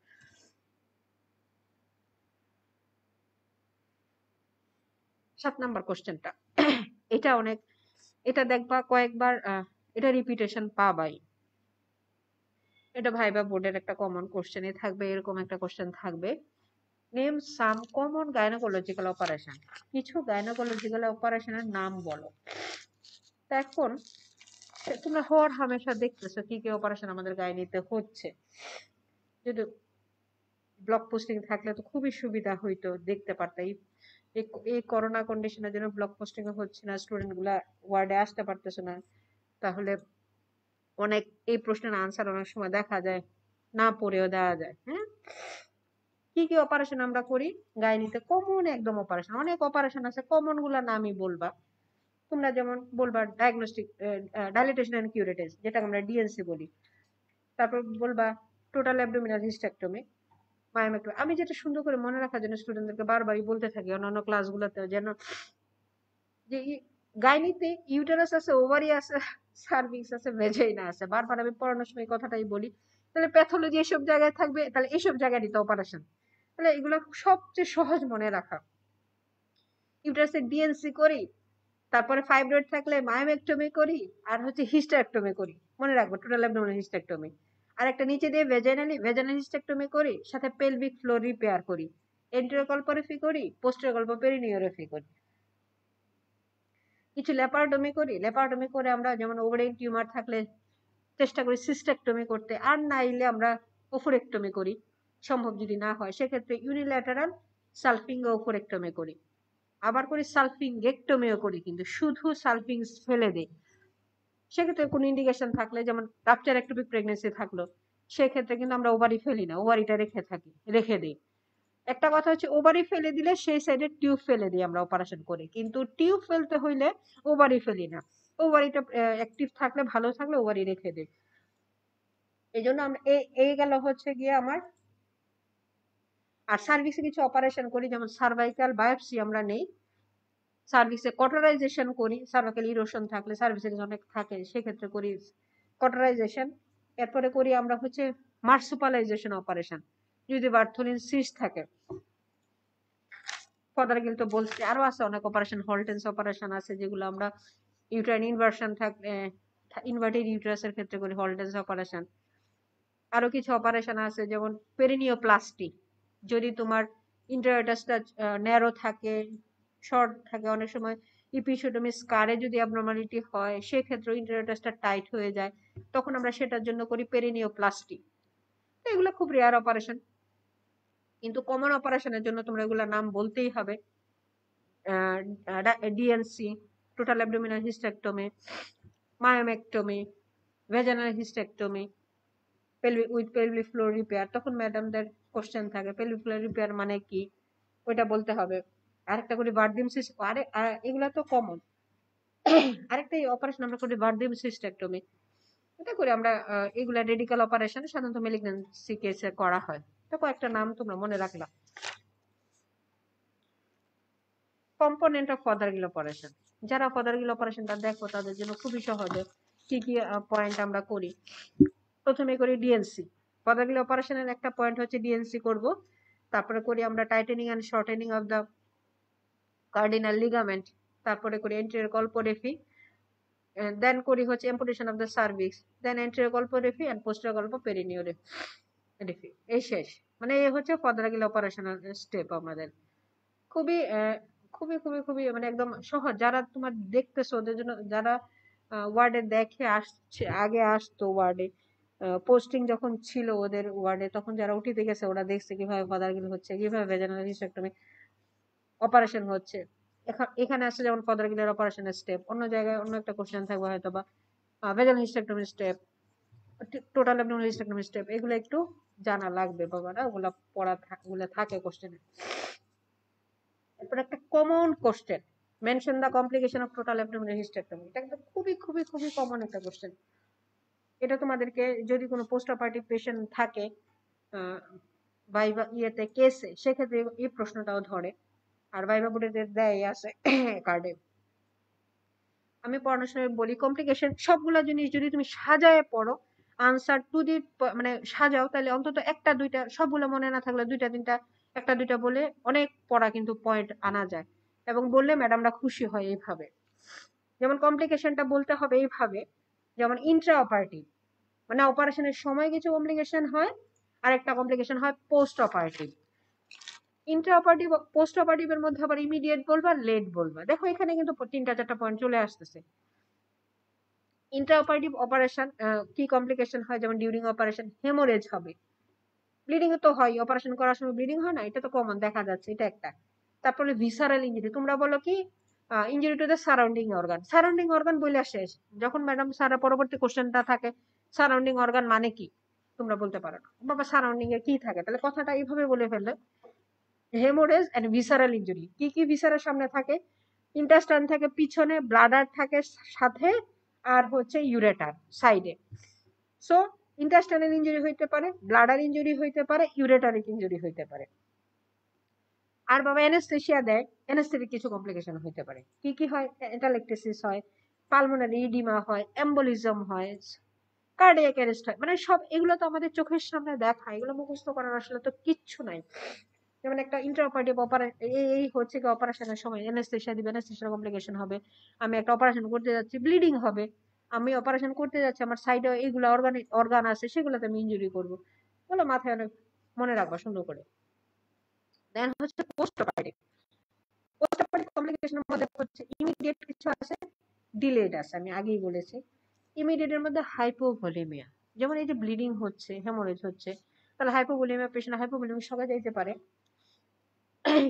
7 নাম্বার কোশ্চেনটা এটা অনেক, এটা দেখবা কয়েকবার, এটা রিপিটেশন পাবাই। এটা ভাইবা বোর্ডের একটা কমন কোশ্চেনে থাকবে, এরকম একটা কোশ্চেন থাকবে, name some common gynaecological operation. কিছু গাইনোকোলজিক্যাল অপারেশনের নাম বলো। তা এখন তোমরা হর হামেশা দেখতেছো কি কি অপারেশন আমাদের গাইনিতে হচ্ছে। যদি ব্লক পোস্টিং থাকলে তো খুবই সুবিধা হইতো, দেখতে পারতাম। এই করোনা কন্ডিশনের জন্য ব্লক পোস্টিং হচ্ছে না, স্টুডেন্ট গুলা ওয়ার্ডে আসতে পারতেছে না, তাহলে অনেক এই প্রশ্নের আনসার অনেক সময় দেখা যায় না পড়েও দেওয়া যায়। হ্যাঁ, কি কি অপারেশন আমরা করি গাইনিতে? কমন একদম অপারেশন, অনেক অপারেশন আছে, কমন গুলা নামই বলবা তোমরা। যেমন বলবা ডায়াগনস্টিক, ডাইলেটেশন এন্ড কিউরেটেজ, যেটা আমরা ডিএনসি বলি। তারপর বলবা টোটাল অ্যাবডোমিনাল হিস্টেক্টমি, মায়োমেক্টমি। আমি যেটা সুন্দর করে মনে রাখার জন্য স্টুডেন্টদেরকে বারবারই বলতে থাকি অন্যান্য ক্লাসগুলোতে, যেন যে গাইনিতে ইউটেরাস আছে, ওভারি আছে, সার্ভিক্স আছে, ভেজাইনা আছে। বারবার আমি পড়ানোর সময় কথাটাই বলি। তাহলে প্যাথোলজি এসব জায়গায় থাকবে, তাহলে এসব জায়গায় দিতে অপারেশন। তাহলে এগুলো সবচেয়ে সহজ মনে রাখা। ইউটারাসের ডিএনসি করি, তারপরে ফাইব্রয়েড থাকলে মায়োমেক্টমি করি, আর হচ্ছে হিস্টেরেক্টমি করি। মনে রাখবো টোটাল অ্যাবডোমিনাল হিস্টেরেক্টমি। আর একটা নিচে দিয়ে ভেজাইনাল হিস্টেরেক্টমি করি, সাথে পেলভিক ফ্লোর রিপেয়ার করি, এন্টেরিয়র কল্পোরেফি করি, পোস্টেরিয়র কল্প পেরিনিওরেফি করি। কিছু ল্যাপারোটমি করি। ল্যাপারোটমি করে আমরা যেমন ওভারিয়ান টিউমার থাকলে চেষ্টা করি সিস্টেক্টমি করতে, আর নাইলে আমরা ওফোরেক্টমি করি। সম্ভব যদি না হয় সেক্ষেত্রে ইউনিল্যাটারাল সালফিঙ্গ ওফোরেক্টমি করি। আবার করি সালফিঙ্গেক্টমিও করি, কিন্তু শুধু সালফিংস ফেলে দেই। সেক্ষেত্রে কোনো ইন্ডিকেশন থাকলে, যেমন রাপচার একটোপিক প্রেগনেন্সি থাকলো, সেক্ষেত্রে কিন্তু আমরা ওভারি ফেলি না, ওভারিটা রেখে দিই। একটা কথা হচ্ছে ওভারি ফেলে দিলে সেই সাইডে টিউব ফেলে দিই আমরা অপারেশন করে, কিন্তু টিউব ফেলতে হইলে ওভারি ফেলি না। ওভারিটা অ্যাক্টিভ থাকলে, ভালো থাকলে ওভারি রেখে দিই। এই জন্য আমরা এই গেল হচ্ছে গিয়ে আমার। আর সার্ভিসে কিছু অপারেশন করি, যেমন সার্ভাইকাল বায়োপসি আমরা নেই, সার্ভিসে কটরাইজেশন করি। সার্ভাইকাল ইরোশন থাকলে, সার্ভিসের অনেক থাকে, সেক্ষেত্রে করি কটরাইজেশন। এরপরে করি আমরা হচ্ছে মার্সুপালাইজেশন অপারেশন, যদি বার্থোলিন সিস্ট থাকে। ফদারগিল তো বলছি, আরো আছে অনেক অপারেশন, হলটেন্স অপারেশন আছে, যেগুলো আমরা ইউট্রাইন ইনভার্সন থাকলে, ইনভার্টেড ইউট্রাসের ক্ষেত্রে করি হলটেন্স অপারেশন। আরো কিছু অপারেশন আছে, যেমন পেরিনিওপ্লাস্টি, যদি তোমার ইন্টারটাসটা ন্যারো থাকে, শর্ট থাকে, অনেক সময় ইপিসোডমি স্কারে যদি অ্যাবনর্মালিটি হয়, সেক্ষেত্রে ইন্টারটাসটা টাইট হয়ে যায়, তখন আমরা সেটার জন্য করি পেরিনিওপ্লাস্টি। এগুলো খুব রেয়ার অপারেশন, কিন্তু কমন অপারেশনের জন্য তোমরা এগুলোর নাম বলতেই হবে। DNC, total abdominal hysterectomy, myomectomy, ভেজানাল hysterectomy, with pelvic floor repair. তখন ম্যাডামদের কোশ্চেন থাকে পেলভিক ফ্লোর রিপেয়ার মানে কি, ওইটা বলতে হবে। আরেকটা করি ভার্দিম সিস্ট, এগুলা তো কমন। আরেকটা অপারেশন আমরা করি ভার্দিম সিস্টেক্টমি, এটা করি আমরা। এগুলা রেডিক্যাল অপারেশন, সাধারণত মেলিগন্যান্সি কেসে করা হয়। তো কয়েকটা নাম তোমরা মনে রাখলাম। কম্পোনেন্ট অফ ফদারগিল অপারেশন, যারা ফদারগিল অপারেশনটা দেখো তাদের জন্য খুবই সহজে কি কি পয়েন্ট আমরা করি। প্রথমে করি ডিএনসি। ফদারগিল অপারেশনের একটা পয়েন্ট হচ্ছে ডিএনসি করব। তারপরে করি আমরা tightening and shortening of the cardinal ligament. তারপরে করি এন্টেরিয়র কল্পোরেফি। দেন করি হচ্ছে amputation of the cervix. Then anterior colporrhaphy and posterior colpoperineorrhaphy. এই শেষ। মানে এই হচ্ছে ফদারগিল অপারেশনাল স্টেপ আমাদের। খুবই খুবই খুবই খুবই মানে একদম সহজ। যারা তোমার দেখতেছো ওদের জন্য, যারা ওয়ার্ডে দেখে আসছে, আগে আসতো ওয়ার্ডে, পোস্টিং যখন ছিল ওদের ওয়ার্ডে, তখন যারা উঠিতে গেছে ওরা দেখছে কিভাবে ফদারগিল হচ্ছে, কিভাবে ভেজানাল হিস্টেরেক্টমি অপারেশন হচ্ছে। এখানে আসছে যেমন ফদারগিলের অপারেশনের স্টেপ, অন্য জায়গায় অন্য একটা কোশ্চেন থাকবে হয়তো, বা ভেজানাল hysterectomy step, total abdominal hysterectomy step, এগুলো একটু জানা লাগবে বাবারা, ওগুলা পড়া ওগুলো থাকে কোশ্চেনে। এরপর একটা common question, mention the complication of total abdominal hysterectomy. এটা কিন্তু খুবই খুবই খুবই কমন একটা কোশ্চেন। এটা তোমাদেরকে যদি কোনো পোস্ট অপারেটিভ পেশেন্ট থাকে ভাইভা ইয়েতে কেসে, সেক্ষেত্রে এই প্রশ্নটাও ধরে, আর ভাইভা বোর্ডে দেয় আছে কার্ডে। আমি পড়ানোর সময় বলি কমপ্লিকেশন সবগুলা জিনিস যদি তুমি সাজায় পড়ো, আনসার টু দি মানে সাজাও, তাহলে অন্তত একটা দুইটা, সবগুলো মনে না থাকলে দুইটা তিনটা, একটা দুইটা বলে অনেক পড়া কিন্তু পয়েন্ট আনা যায়, এবং বললে ম্যাডামরা খুশি হয় এইভাবে। যেমন কমপ্লিকেশনটা বলতে হবে এইভাবে, যেমন ইন্ট্রা অপারেটিভ, মানে অপারেশনের সময় কিছু কমপ্লিকেশন হয়, আর একটা কমপ্লিকেশন হয় post operative. Intra operative post অপারেটিভের মধ্যে আবার ইমিডিয়েট বলবা, লেট বলবা। দেখো এখানে কিন্তু তিনটা চারটা পয়েন্ট চলে আসতেছে। ইন্ট্রা অপারেটিভ অপারেশন কি কমপ্লিকেশন হয়, যেমন ডিউরিং অপারেশন হেমোরেজ হবে, ব্লিডিং তো হয়, অপারেশন করার সময় ব্লিডিং হয় না, এটা তো কমন দেখা যাচ্ছে, এটা একটা। তারপরে ভিসারাল ইঞ্জুরি, তোমরা বলো কি injury to the surrounding organ. Surrounding organ বলে শেষ, যখন ম্যাডাম সারা পরবর্তী কোশ্চেনটা থাকে সারাউন্ডিং অর্গান মানে কি, তোমরা বলতে পারো না বাবা সারাউন্ডিং এ কি থাকে, তাহলে কথাটা এইভাবে বলে ফেললে। হেমোরেজ এন্ড ভিসারাল ইঞ্জুরি, কি কি ভিসারের সামনে থাকে, ইন্টেস্টাইন থাকে পিছনে, ব্লাডার থাকে সাথে, আর হচ্ছে ইউরেটার সাইডে। সো ইন্টেস্টাইনাল ইনজুরি হইতে পারে, ব্লাডার ইনজুরি হইতে পারে, ইউরেটারিক ইনজুরি হইতে পারে। আর বাবা অ্যানেস্থেসিয়া দেয়, অ্যানেস্থেটিক কিছু কমপ্লিকেশন হইতে পারে। কি কি হয়, অ্যাটালেক্টেসিস হয়, পালমোনারি ইডিমা হয়, এম্বোলিজম হয়, কার্ডিয়াক অ্যারেস্ট হয়, মানে সব এগুলো তো আমাদের চোখের সামনে দেখা, এগুলো মুখস্থ করার আসলে তো কিচ্ছু নাই। যেমন একটা ইন্টারঅপারেটিভ অপারেশন, এই হচ্ছে কি অপারেশনের সময় অ্যানেস্থেসিয়া দিবে, অ্যানেস্থেসিয়ার কমপ্লিকেশন হবে, আমি একটা অপারেশন করতে যাচ্ছি, ব্লিডিং হবে, আমি অপারেশন করতে যাচ্ছি, আমার সাইডে এইগুলো অর্গান আছে, সেগুলোতে আমি ইনজুরি করবো, বলো মাথায় অনেক মনে রাখবা সুন্দর করে। দেন হচ্ছে পোস্ট অপারেটিভ। পোস্ট অপারেটিভ কমপ্লিকেশনের মধ্যে হচ্ছে ইমিডিয়েট কিছু আছে, ডিলেড আছে, আমি আগেই বলেছি। ইমিডিয়েটের মধ্যে হাইপোভলিমিয়া, যেমন এই যে ব্লিডিং হচ্ছে, হেমোরেজ হচ্ছে, তাহলে হাইপোভলিমিয়া পেশেন্ট, হাইপোভলিমিয়া সবাই যেতে পারে।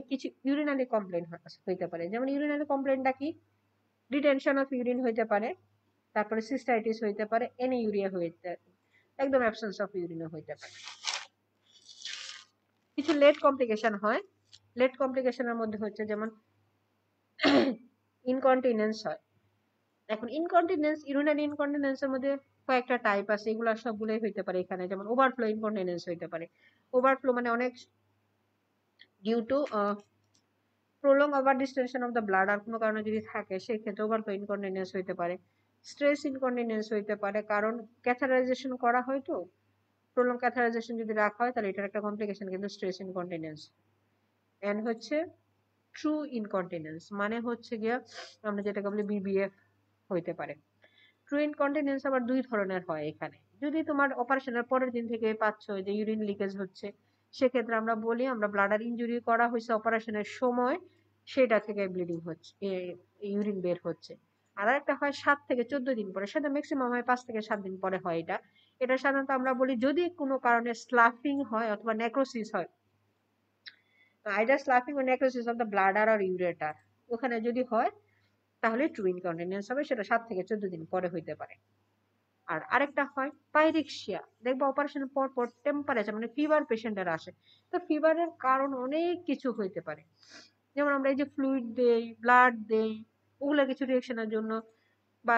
কিছু ইউরিনারি কমপ্লেন হইতে পারে, যেমন ইউরিনারি কমপ্লেনটা কি, রিটেনশন অফ ইউরিন হইতে পারে, তারপরে সিস্টাইটিস হইতে পারে, এনিউরিয়া হইতে, একদম অ্যাবসেন্স অফ ইউরিনও হইতে পারে। কিছু লেট কমপ্লিকেশন হয়, লেট কমপ্লিকেশনের মধ্যে হচ্ছে যেমন ইনকন্টিনেন্স হয়। এখন ইনকন্টিনেন্স, ইউরিনারি ইনকন্টিনেন্সের মধ্যে কয়েকটা টাইপ আছে, এগুলো সবগুলোই হইতে পারে এখানে, যেমন ওভারফ্লো ইনকন্টিনেন্স হইতে পারে। ওভারফ্লো মানে অনেক due to prolong over distension of the blood, আর কোনো কারণে যদি থাকে সেই ক্ষেত্রে ওভারফ্লো ইনকন্টিনেন্স হইতে পারে। স্ট্রেস ইনকন্টিনেন্স হইতে পারে, কারণ ক্যাথারাইজেশন করা হয়, তো প্রলং ক্যাথারাইজেশন যদি রাখা হয় তাহলে এটার একটা কমপ্লিকেশন কিন্তু স্ট্রেস ইনকন্টিনেন্স। এন্ড হচ্ছে ট্রু ইনকন্টিনেন্স, মানে হচ্ছে গিয়া আমরা যেটাকে বলি বিবিএফ হইতে পারে। ট্রু ইনকন্টিনেন্স আবার দুই ধরনের হয় এখানে। যদি তোমার অপারেশনের পরের দিন থেকে পাচ্ছ যে ইউরিন লিকেজ হচ্ছে, সেক্ষেত্রে আমরা বলি আমরা ব্লাডার ইনজুরি করা হয়েছে অপারেশনের সময়, সেটা থেকে ব্লিডিং হচ্ছে, ইউরিন বের হচ্ছে। আর একটা হয় 7 থেকে 14 দিন পরে, সেটা ম্যাক্সিমাম হয় 5 থেকে 7 দিন পরে হয়। এটা সাধারণত আমরা বলি যদি কোনো কারণে স্লাফিং হয় অথবা নেক্রোসিস হয়, আইদার স্লাফিং ও নেক্রোসিস অফ দ্য ব্লাডার আর ইউরেটার, ওখানে যদি হয় তাহলে ট্রু ইনকন্টিনেন্স হবে, সেটা 7 থেকে 14 দিন পরে হইতে পারে। আর আরেকটা হয় পাইরেক্সিয়া, দেখবো অপারেশনের পর পর টেম্পারেচার মানে ফিভার পেশেন্টের আসে, তো ফিভারের কারণ অনেক কিছু হইতে পারে, যেমন আমরা এই যে ফ্লুইড দেই, ব্লাড দেই, ওগুলা কিছু রিয়েকশনের জন্য বা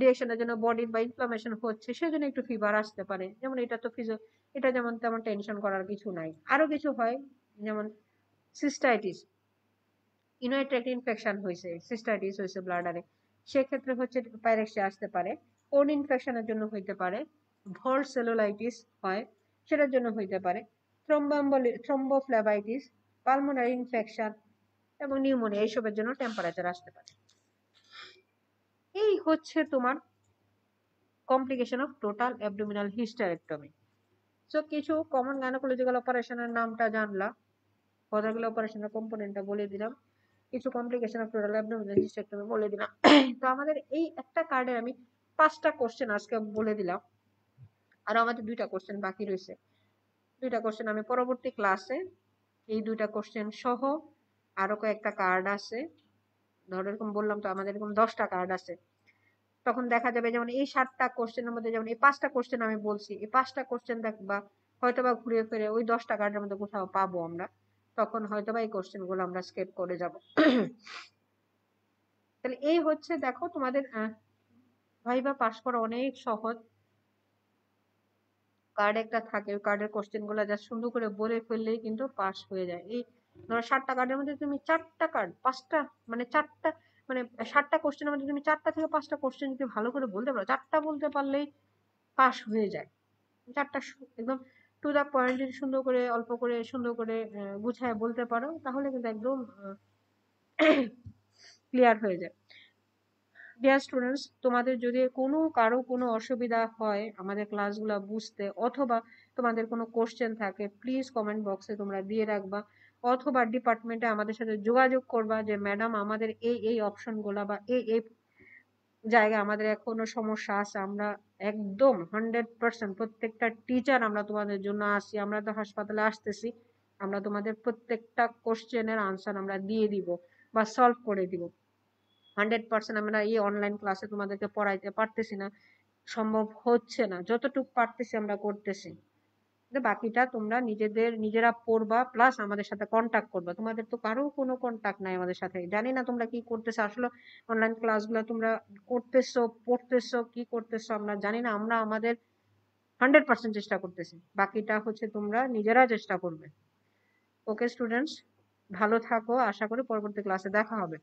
রিয়েকশনের জন্য বডির বা ইনফ্লামেশন হচ্ছে, সেজন্য একটু ফিভার আসতে পারে। যেমন এটা তো এটা যেমন তেমন টেনশন করার কিছু নাই। আরো কিছু হয়, যেমন সিস্টাইটিস, ইউরিনারি ট্র্যাক্ট ইনফেকশন হয়েছে, সিস্টাইটিস হয়েছে ব্লাডারে, সেক্ষেত্রে হচ্ছে পাইরেক্সিয়া আসতে পারে। কোন ইনফেকশনের জন্য হইতে পারে, ভল সেলুলাইটিস হয়, সেটার জন্য হইতে পারে। থ্রম্বোফ্লেবাইটিস, পালমোনারি ইনফেকশন এবং নিউমোনিয়া, এইসবের জন্য টেম্পারেচার আসতে পারে। এই হচ্ছে তোমার complication of total abdominal hysterectomy. So কিছু কমন গাইনোকোলজিক্যাল অপারেশনের নামটা জানলা, কতগুলো অপারেশনের কম্পোনেন্টটা বলে দিলাম, কিছু complication of total abdominal hysterectomy বলে দিলাম। তো আমাদের এই একটা কার্ডে আমি 5টা কোশ্চেন আজকে বলে দিলাম, আর আমাদের 2টা কোশ্চেন বাকি রয়েছে। 2টা কোশ্চেন আমি পরবর্তী ক্লাসে এই 2টা কোশ্চেন সহ আরো কয়েকটা কার্ড আছে, ধরো এরকম বললাম তো আমাদের এরকম 10টা কার্ড আছে, তখন দেখা যাবে যেমন এই 7টা কোশ্চেনের মধ্যে যেমন এই 5টা কোশ্চেন আমি বলছি, এই 5টা কোশ্চেন দেখবা হয়তোবা ঘুরে ফিরে ওই 10টা কার্ডের মধ্যে কোথাও পাবো আমরা, তখন হয়তোবা এই কোশ্চেন গুলো আমরা স্কিপ করে যাব। তাহলে এই হচ্ছে দেখো তোমাদের ভাইবা পাস করা অনেক সহজ। কার্ড একটা থাকে, ওই কার্ডের কোশ্চেন গুলো যা সুন্দর করে বলে ফেললেই কিন্তু পাস হয়ে যায়। এই ধরো 7টা কার্ডের মধ্যে তুমি 4টা কার্ড 5টা মানে 4টা মানে 7টা কোশ্চেনের মধ্যে তুমি 4টা থেকে 5টা কোশ্চেন যদি ভালো করে বলতে পারো, 4টা বলতে পারলেই পাস হয়ে যায়। 4টা একদম টু দা পয়েন্ট যদি সুন্দর করে অল্প করে সুন্দর করে গুছায় বলতে পারো, তাহলে কিন্তু একদম ক্লিয়ার হয়ে যায়। ডিয়ার স্টুডেন্টস, তোমাদের যদি কারো কোনো অসুবিধা হয় আমাদের ক্লাসগুলো বুঝতে, অথবা তোমাদের কোনো কোশ্চেন থাকে, প্লিজ কমেন্ট বক্সে তোমরা দিয়ে রাখবা, অথবা ডিপার্টমেন্টে আমাদের সাথে যোগাযোগ করবা যে ম্যাডাম আমাদের এই অপশনগুলো বা এই জায়গায় আমাদের এখনো সমস্যা আছে, আমরা একদম 100% প্রত্যেকটা টিচার আমরা তোমাদের জন্য আসি, আমরা তো হাসপাতালে আসতেছি, আমরা তোমাদের প্রত্যেকটা কোশ্চেনের আনসার আমরা দিয়ে দিব বা সলভ করে দিব। 100% আমরা এই অনলাইন ক্লাসে তোমাদেরকে পড়াইতে পারতেছি না, সম্ভব হচ্ছে না, যতটুকু পারতেছি আমরা করতেছি। বাকিটা তোমরা নিজেরা পড়বা, প্লাস আমাদের সাথে কন্টাক্ট করবা। তোমাদের তো কারো কোনো কন্টাক্ট নাই আমাদের সাথে, জানি না তোমরা কি করতেছো আসলে, অনলাইন ক্লাসগুলো তোমরা করতেছো, পড়তেছো, কি করতেছো আমরা জানি না, আমরা আমাদের 100% চেষ্টা করতেছি, বাকিটা হচ্ছে তোমরা নিজেরা চেষ্টা করবে। ওকে স্টুডেন্টস, ভালো থাকো, আশা করি পরবর্তী ক্লাসে দেখা হবে।